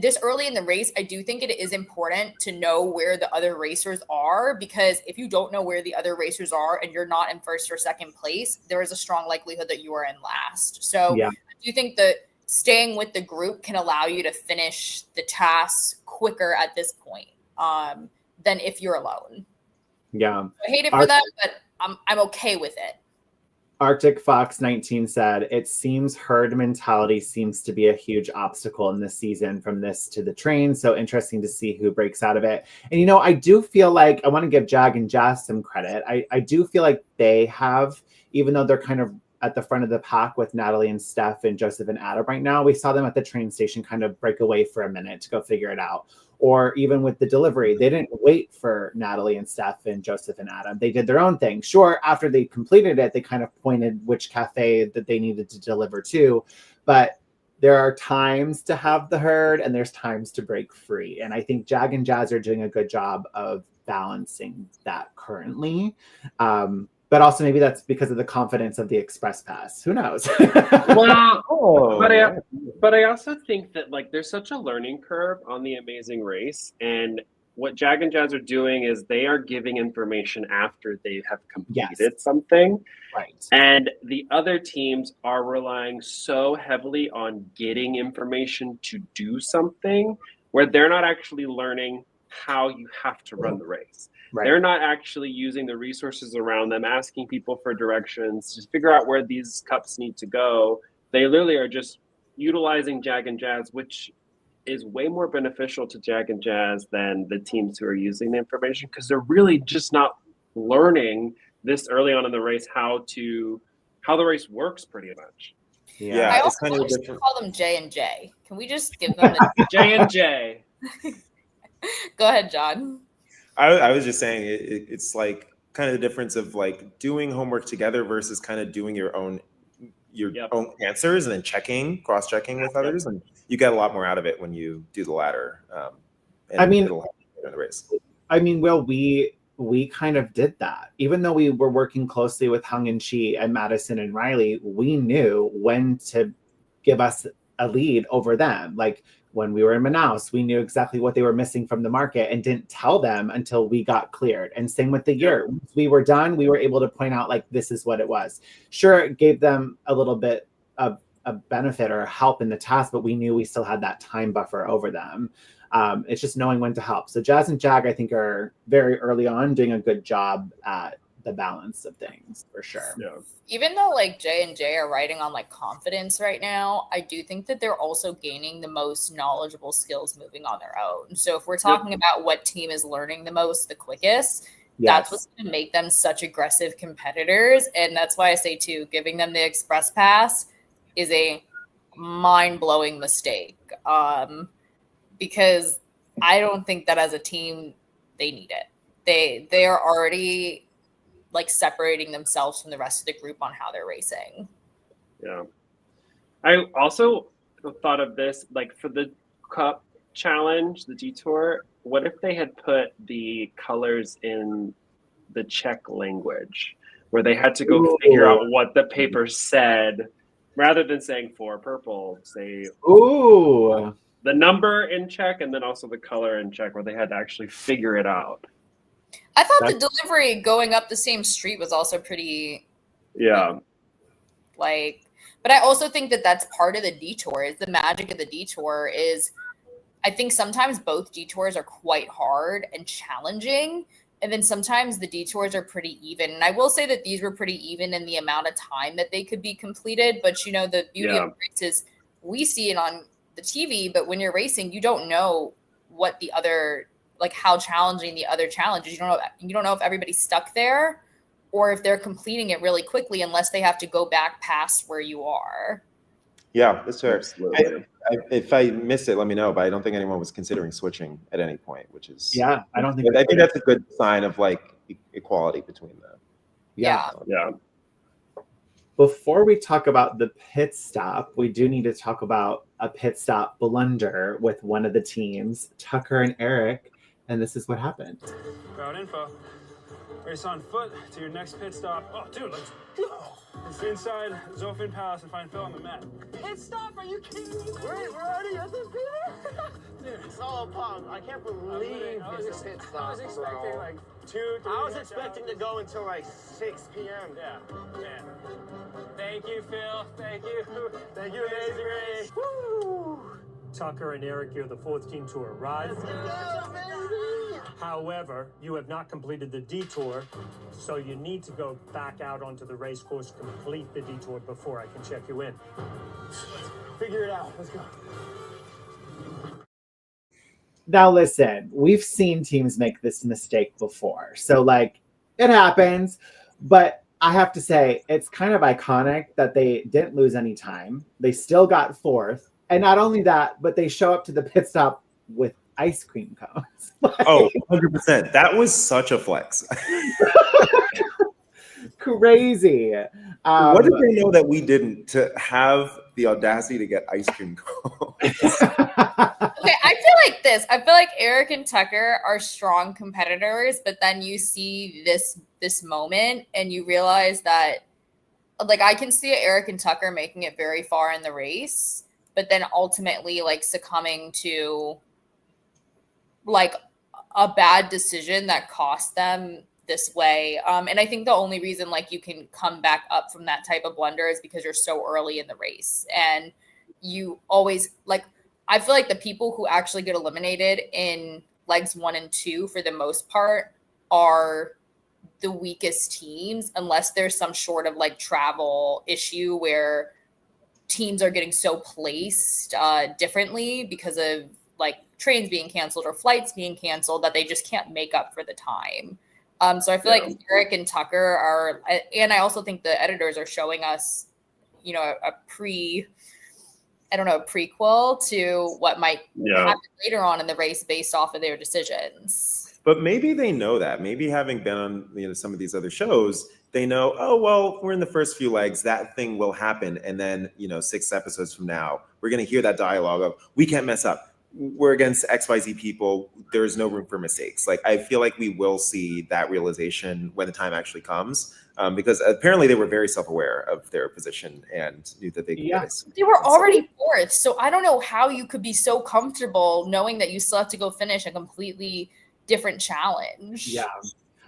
this early in the race, I do think it is important to know where the other racers are, because if you don't know where the other racers are and you're not in first or second place, there is a strong likelihood that you are in last. So I do think that staying with the group can allow you to finish the tasks quicker at this point than if you're alone. Yeah. I hate it for them, but I'm okay with it. Arctic Fox 19 said, it seems herd mentality seems to be a huge obstacle in this season from this to the train. So interesting to see who breaks out of it. And, you know, I do feel like I want to give Jag and Jazz some credit. I do feel like they have, even though they're kind of at the front of the pack with Natalie and Steph and Joseph and Adam right now, we saw them at the train station kind of break away for a minute to go figure it out. Or even with the delivery, they didn't wait for Natalie and Steph and Joseph and Adam. They did their own thing. Sure, after they completed it, they kind of pointed which cafe that they needed to deliver to. But there are times to have the herd and there's times to break free. And I think Jag and Jazz are doing a good job of balancing that currently. But also maybe that's because of the confidence of the Express Pass. Who knows? Well, but I also think that like there's such a learning curve on the Amazing Race, and what Jag and Jazz are doing is they are giving information after they have completed something. Right. And the other teams are relying so heavily on getting information to do something where they're not actually learning how you have to run the race. Right. They're not actually using the resources around them, asking people for directions, to figure out where these cups need to go. They literally are just utilizing Jag and Jazz, which is way more beneficial to Jag and Jazz than the teams who are using the information, because they're really just not learning this early on in the race how the race works pretty much. Yeah, I it's also kind of wish to different. call them J and J. Can we just give them the J and J? Go ahead, John. I was just saying it's like kind of the difference of like doing homework together versus kind of doing your own own answers and then cross-checking with others, and you get a lot more out of it when you do the latter. I mean, it'll help you in the race. I mean, Will, we kind of did that. Even though we were working closely with Hung and Chi and Madison and Riley, we knew when to give us a lead over them. Like when we were in Manaus, we knew exactly what they were missing from the market and didn't tell them until we got cleared. And same with the year. Once we were done, we were able to point out like, this is what it was. Sure, it gave them a little bit of a benefit or help in the task, but we knew we still had that time buffer over them. It's just knowing when to help. So Jazz and Jag, I think, are very early on doing a good job at the balance of things for sure. Yeah. Even though like J and J are riding on like confidence right now, I do think that they're also gaining the most knowledgeable skills moving on their own. So if we're talking about what team is learning the most, the quickest, that's what's going to make them such aggressive competitors. And that's why I say too, giving them the Express Pass is a mind-blowing mistake. Because I don't think that as a team they need it. They are already like separating themselves from the rest of the group on how they're racing. Yeah. I also thought of this, like for the cup challenge, the Detour, what if they had put the colors in the Czech language where they had to go figure out what the paper said rather than saying for purple, say the number in Czech and then also the color in Czech where they had to actually figure it out. I thought the delivery going up the same street was also pretty. Yeah. Like, but I also think that that's part of the Detour. Is the magic of the Detour is, I think sometimes both Detours are quite hard and challenging, and then sometimes the Detours are pretty even. And I will say that these were pretty even in the amount of time that they could be completed. But you know, the beauty of races, we see it on the TV, but when you're racing, you don't know what the other. Like how challenging the other challenges. You don't know if everybody's stuck there or if they're completing it really quickly unless they have to go back past where you are. Yeah, that's fair. If I missed it, let me know. But I don't think anyone was considering switching at any point, which is I don't think. I think that's a good sign of like equality between them. Yeah. Before we talk about the pit stop, we do need to talk about a pit stop blunder with one of the teams, Tucker and Eric. And this is what happened. Ground info. Race on foot to your next pit stop. Oh, dude, let's go. It's inside Zofin Palace and find Phil on the map. Pit stop? Are you kidding me? We're already at this pit? Dude, it's all pump. I can't believe it's a pit stop. I was expecting like 2, 3. I was expecting to go until like 6 p.m. Yeah, man. Thank you, Phil. Thank you. Thank you, Amazing Race. Woo! Tucker and Eric, you're the fourth team to arrive. However, you have not completed the detour, so you need to go back out onto the race course, complete the detour before I can check you in. Figure it out. Let's go. Now listen, we've seen teams make this mistake before. So like it happens, but I have to say it's kind of iconic that they didn't lose any time. They still got fourth. And not only that, but they show up to the pit stop with ice cream cones. Oh, 100%. That was such a flex. Crazy. What did they know that we didn't to have the audacity to get ice cream cones? Okay, I feel like this. I feel like Eric and Tucker are strong competitors, but then you see this moment and you realize that, like, I can see Eric and Tucker making it very far in the race, but then ultimately like succumbing to like a bad decision that cost them this way. And I think the only reason like you can come back up from that type of blunder is because you're so early in the race. And you always like, I feel like the people who actually get eliminated in legs 1 and 2 for the most part are the weakest teams, unless there's some sort of like travel issue where teams are getting so placed differently because of like trains being canceled or flights being canceled that they just can't make up for the time. So I feel like Eric and Tucker are, and I also think the editors are showing us, you know, a prequel to what might happen later on in the race based off of their decisions. But maybe they know that. Maybe having been on some of these other shows, they know, oh, well, we're in the first few legs. That thing will happen. And then, 6 episodes from now, we're going to hear that dialogue of, we can't mess up. We're against XYZ people. There is no room for mistakes. Like, I feel like we will see that realization when the time actually comes, because apparently they were very self-aware of their position and knew that they could get it. They were already fourth. So I don't know how you could be so comfortable knowing that you still have to go finish a completely different challenge. Yeah.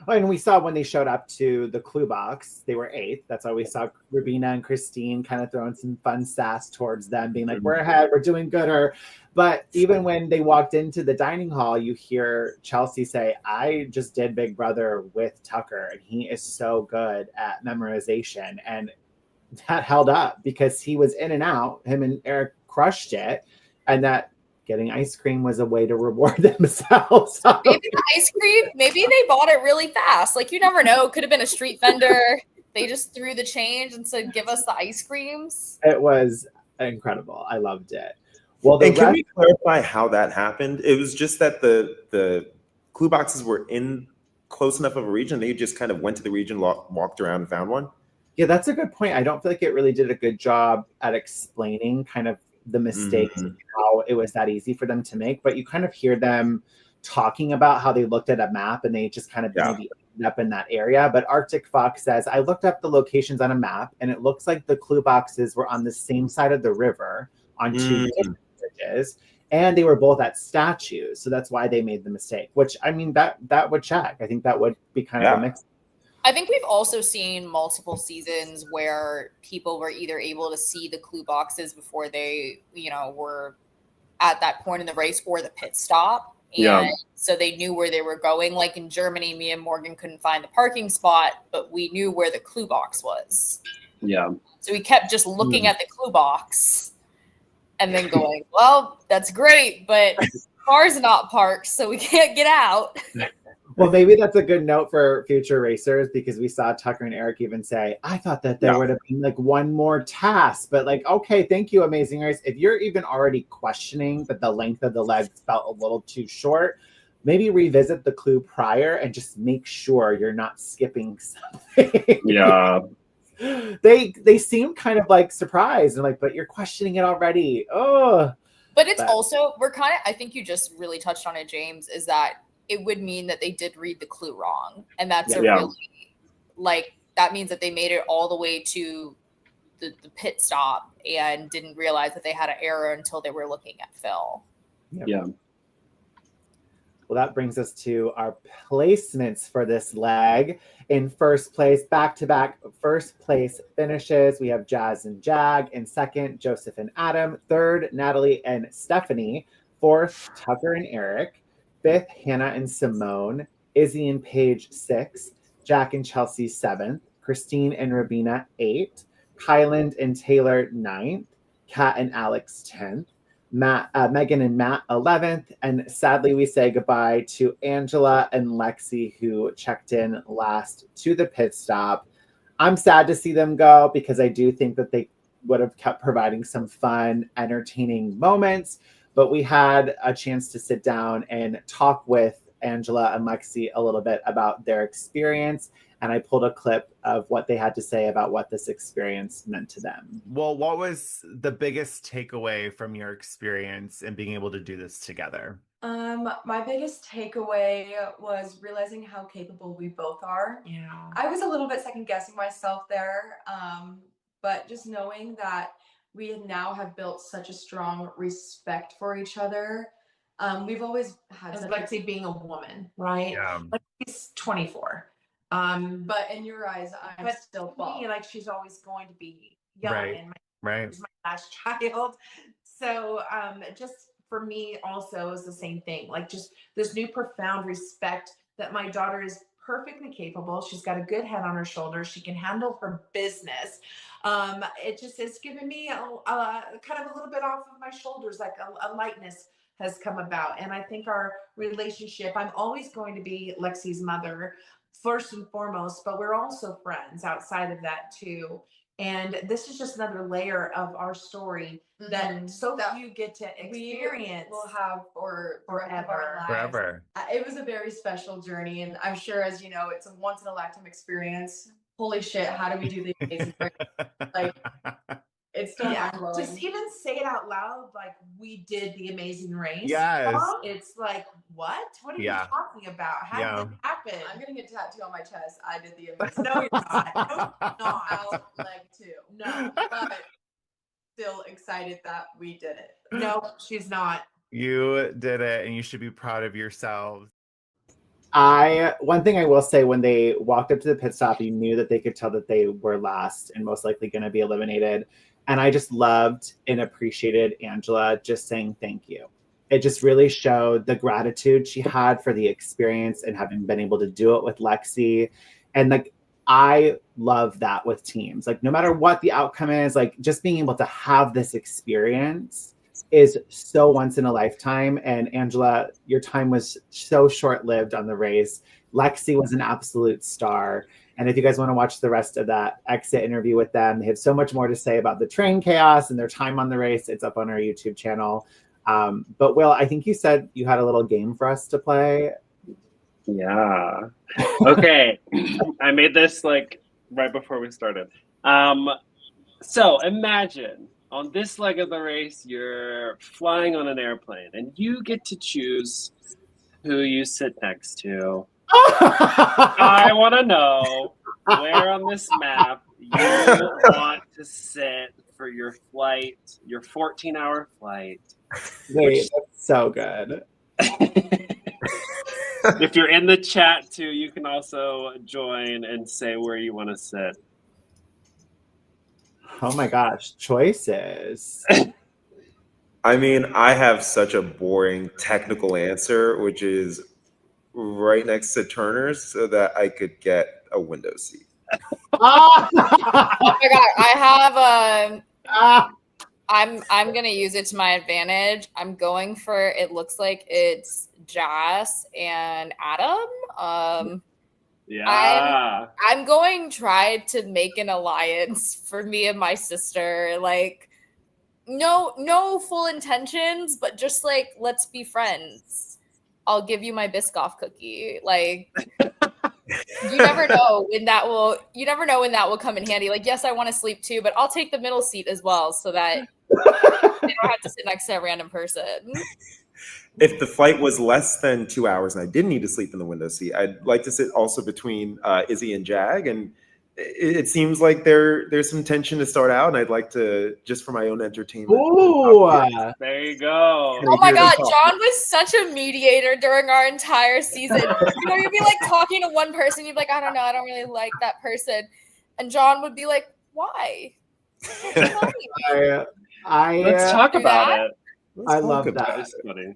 And we saw when they showed up to the clue box, they were 8th. That's why we saw Rabina and Christine kind of throwing some fun sass towards them, being like, we're ahead, we're doing gooder. But even when they walked into the dining hall, you hear Chelsea say, I just did Big Brother with Tucker, and he is so good at memorization. And that held up because he was in and out. Him and Eric crushed it. And that getting ice cream was a way to reward themselves. Maybe the ice cream, maybe they bought it really fast. Like, you never know. Could have been a street vendor. They just threw the change and said, give us the ice creams. It was incredible. I loved it. Well, and can we clarify how that happened? It was just that the clue boxes were in close enough of a region. They just kind of went to the region, walked around and found one. Yeah, that's a good point. I don't feel like it really did a good job at explaining kind of the mistakes and how it was that easy for them to make. But you kind of hear them talking about how they looked at a map and they just kind of maybe ended up in that area. But Arctic Fox says, I looked up the locations on a map and it looks like the clue boxes were on the same side of the river on 2 different bridges, and they were both at statues. So that's why they made the mistake, which, I mean, that would check. I think that would be kind of a mix. I think we've also seen multiple seasons where people were either able to see the clue boxes before they, were at that point in the race or the pit stop. And so they knew where they were going. Like in Germany, me and Morgan couldn't find the parking spot, but we knew where the clue box was. Yeah. So we kept just looking at the clue box and then going, well, that's great, but car's not parked, so we can't get out. Well, maybe that's a good note for future racers, because we saw Tucker and Eric even say, I thought that there would have been like one more task, but like, okay, thank you, Amazing Race. If you're even already questioning that the length of the legs felt a little too short, maybe revisit the clue prior and just make sure you're not skipping something. Yeah. They seem kind of like surprised and like, but you're questioning it already. Oh. But it's also, I think you just really touched on it, James, is that it would mean that they did read the clue wrong. And that's really, like, that means that they made it all the way to the pit stop and didn't realize that they had an error until they were looking at Phil. Yeah. Well, that brings us to our placements for this leg. In first place, back-to-back first place finishes, we have Jazz and Jag. In second, Joseph and Adam. Third, Natalie and Stephanie. Fourth, Tucker and Eric. Fifth, Hannah and Simone. Izzy and Paige, 6th. Jack and Chelsea, 7th. Christine and Rabina, 8th. Kyland and Taylor, 9th. Kat and Alex, 10th. Megan and Matt, 11th. And sadly, we say goodbye to Angela and Lexi, who checked in last to the pit stop. I'm sad to see them go because I do think that they would have kept providing some fun, entertaining moments. But we had a chance to sit down and talk with Angela and Lexi a little bit about their experience. And I pulled a clip of what they had to say about what this experience meant to them. Well, what was the biggest takeaway from your experience in being able to do this together? My biggest takeaway was realizing how capable we both are. Yeah. I was a little bit second guessing myself there, but just knowing that we now have built such a strong respect for each other. We've always had Lexi being a woman, right? Yeah. Like she's 24. But in your eyes, I'm still to me, like she's always going to be young, Right. and Right. was my last child. So just for me also is the same thing. Like just this new profound respect that my daughter is perfectly capable. She's got a good head on her shoulders. She can handle her business. It just is giving me a kind of a little bit off of my shoulders, like a lightness has come about. And I think our relationship, I'm always going to be Lexi's mother first and foremost, but we're also friends outside of that too. And this is just another layer of our story that so few get to experience. We'll have for Forever. Forever. It was a very special journey, and I'm sure, as you know, it's a once in a lifetime experience. Holy shit! How do we do the amazing race? Like, it's still mind-blowing. Just even say it out loud, like we did the amazing race. Yes. It's like, what? What are Yeah. you talking about? How did it happen? I'm getting a tattoo on my chest. I did the amazing. No, you're not. No, you're not. Out leg too. No, But still excited that we did it. no, she's not. You did it, and you should be proud of yourselves. One thing I will say, when they walked up to the pit stop, you knew that they could tell that they were last and most likely going to be eliminated. And I just loved and appreciated Angela just saying thank you. It just really showed the gratitude she had for the experience and having been able to do it with Lexi. And like, I love that with teams. Like, no matter what the outcome is, like just being able to have this experience is so once in a lifetime. And Angela, your time was so short-lived on the race. Lexi was an absolute star. And if you guys want to watch the rest of that exit interview with them, they have so much more to say about the train chaos and their time on the race. It's up on our YouTube channel. But Will, I think you said you had a little game for us to play. Yeah. Okay. I made this like right before we started. So imagine on this leg of the race, you're flying on an airplane and you get to choose who you sit next to. I want to know where on this map you want to sit for your flight, your 14-hour flight. Wait, that's so good. If you're in the chat too, you can also join and say where you want to sit. Oh my gosh, choices. I mean, I have such a boring technical answer, which is right next to Turner's so that I could get a window seat. Oh my god, I have I'm gonna use it to my advantage. I'm going for, it looks like it's Jazz and Adam. Yeah. I'm going to try to make an alliance for me and my sister. Like, no full intentions, but just like, let's be friends. I'll give you my Biscoff cookie. Like, you never know when that will come in handy. Like, yes, I want to sleep too, but I'll take the middle seat as well so that I don't have to sit next to a random person. If the flight was less than 2 hours and I didn't need to sleep in the window seat, I'd like to sit also between Izzy and Jag. And it seems like there's some tension to start out, and I'd like to, just for my own entertainment. Ooh, There you go. Oh my God, John was such a mediator during our entire season. You know, you'd be like talking to one person, you'd be like, I don't know, I don't really like that person. And John would be like, why? Let's talk about it. I love that. That's funny.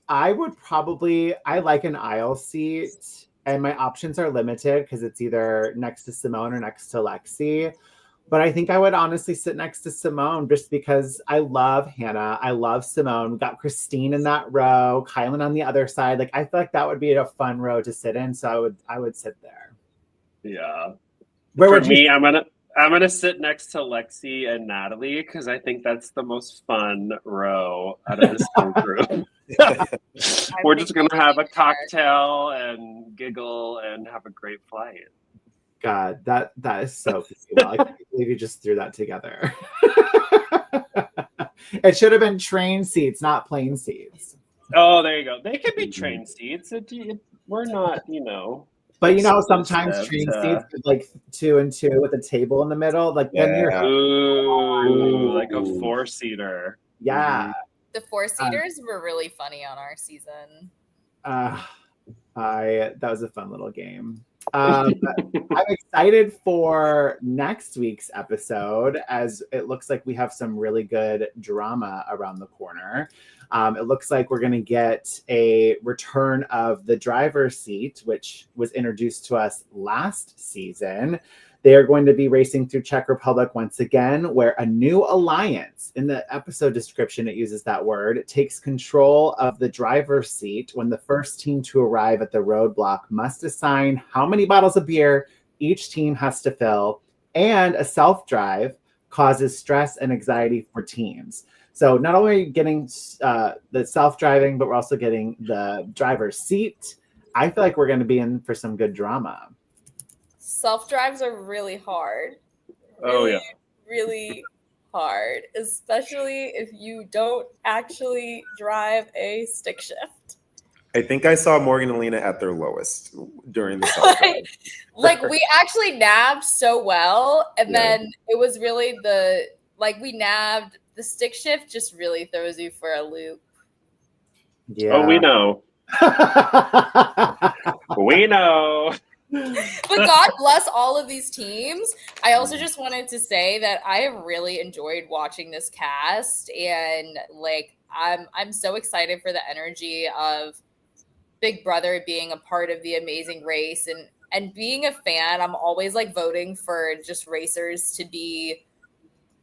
I would probably, I like an aisle seat, and my options are limited because it's either next to Simone or next to Lexi. But I think I would honestly sit next to Simone just because I love Hannah. I love Simone. We got Christine in that row, Kylan on the other side. Like, I feel like that would be a fun row to sit in. So I would sit there. Yeah. Where For would you me, I'm gonna sit next to Lexi and Natalie because I think that's the most fun row out of this whole group. We're just gonna have a cocktail and giggle and have a great flight. God, that is so well. I can't believe you just threw that together. It should have been train seats, not plane seats. Oh, there you go. They could be train seats. We're not, But sometimes train seats with like 2 and 2 with a table in the middle. Like then you're like a 4-seater. Yeah. The 4-seaters were really funny on our season. That was a fun little game. I'm excited for next week's episode, as it looks like we have some really good drama around the corner. It looks like we're going to get a return of the driver's seat, which was introduced to us last season. They are going to be racing through Czech Republic once again, where a new alliance, in the episode description it uses that word, takes control of the driver's seat when the first team to arrive at the roadblock must assign how many bottles of beer each team has to fill, and a self-drive causes stress and anxiety for teams. So not only are you getting the self-driving, but we're also getting the driver's seat. I feel like we're going to be in for some good drama. Self-drives are really hard. Oh, yeah. Really hard, especially if you don't actually drive a stick shift. I think I saw Morgan and Lena at their lowest during the self-drive. Like we actually nabbed so well, and then it was really we nabbed. The stick shift just really throws you for a loop. Yeah. Oh, we know. We know. But God bless all of these teams. I also just wanted to say that I have really enjoyed watching this cast, and I'm so excited for the energy of Big Brother being a part of the amazing race, and being a fan. I'm always voting for just racers to be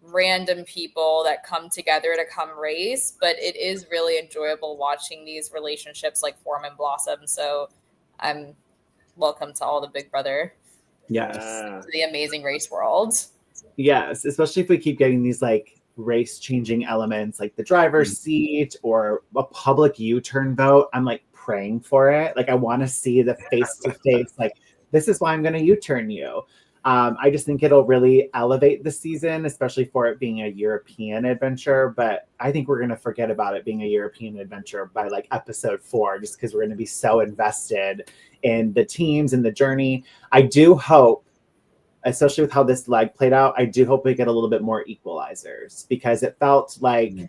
random people that come together to come race, but it is really enjoyable watching these relationships form and blossom. So I'm welcome to all the Big Brother. Yes. To the amazing race world. Yes, especially if we keep getting these race changing elements like the driver's seat or a public U-turn vote. I'm praying for it. I want to see the face-to-face, this is why I'm going to U-turn you. I just think it'll really elevate the season, especially for it being a European adventure. But I think we're going to forget about it being a European adventure by episode 4, just because we're going to be so invested in the teams and the journey. I do hope, especially with how this leg played out, I do hope we get a little bit more equalizers, because it felt like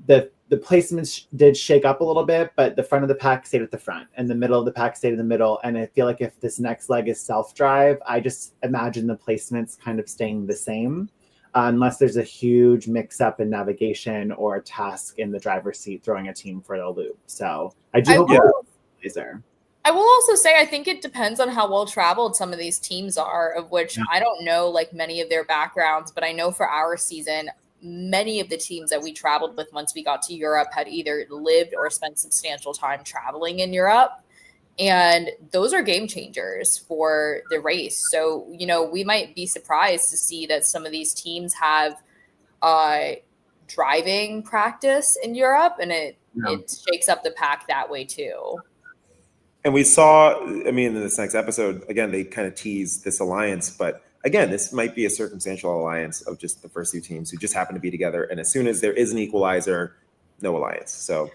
the placements did shake up a little bit, but the front of the pack stayed at the front and the middle of the pack stayed in the middle. And I feel like if this next leg is self-drive, I just imagine the placements kind of staying the same, unless there's a huge mix-up in navigation or a task in the driver's seat throwing a team for the loop. So I do hope laser. I will also say I think it depends on how well traveled some of these teams are, of which I don't know many of their backgrounds, but I know for our season, many of the teams that we traveled with once we got to Europe had either lived or spent substantial time traveling in Europe. And those are game changers for the race. So, we might be surprised to see that some of these teams have driving practice in Europe, and it shakes up the pack that way too. And we saw, in this next episode, again, they kind of tease this alliance, but again, this might be a circumstantial alliance of just the first 2 teams who just happen to be together. And as soon as there is an equalizer, no alliance. So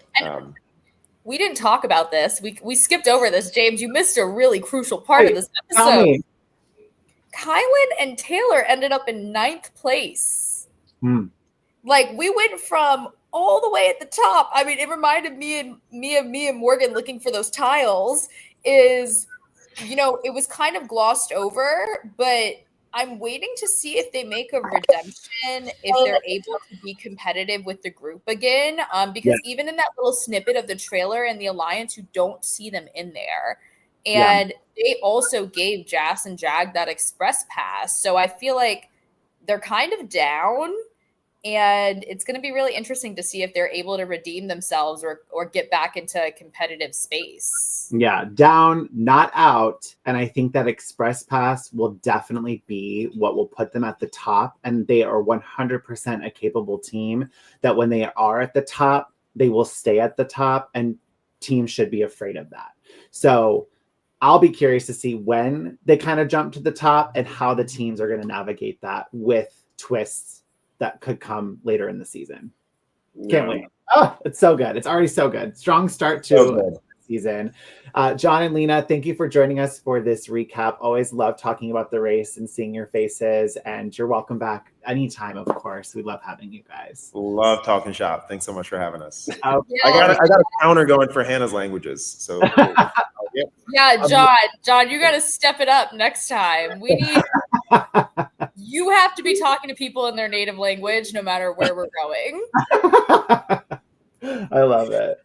we didn't talk about this. We skipped over this, James. You missed a really crucial part of this episode. Kylan and Taylor ended up in 9th place. Like, we went from all the way at the top. I mean, it reminded me and Morgan looking for those tiles is, it was kind of glossed over, but I'm waiting to see if they make a redemption, if they're able to be competitive with the group again. Because even in that little snippet of the trailer and the Alliance, you don't see them in there. And they also gave Jas and Jag that express pass. So I feel like they're kind of down. And it's going to be really interesting to see if they're able to redeem themselves or get back into a competitive space. Yeah, down, not out. And I think that Express Pass will definitely be what will put them at the top. And they are 100% a capable team that when they are at the top, they will stay at the top. And teams should be afraid of that. So I'll be curious to see when they kind of jump to the top and how the teams are going to navigate that with twists that could come later in the season. Can't wait. Oh, it's so good. It's already so good. Strong start to the season. John and Lena, thank you for joining us for this recap. Always love talking about the race and seeing your faces, and you're welcome back anytime, of course. We love having you guys. Love talking shop. Thanks so much for having us. I got a counter going for Hannah's languages. So yeah, John, you got to step it up next time. We need you have to be talking to people in their native language, no matter where we're going. I love it.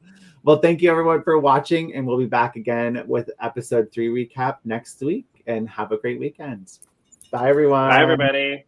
Well, thank you everyone for watching, and we'll be back again with episode 3 recap next week, and have a great weekend. Bye, everyone. Bye, everybody.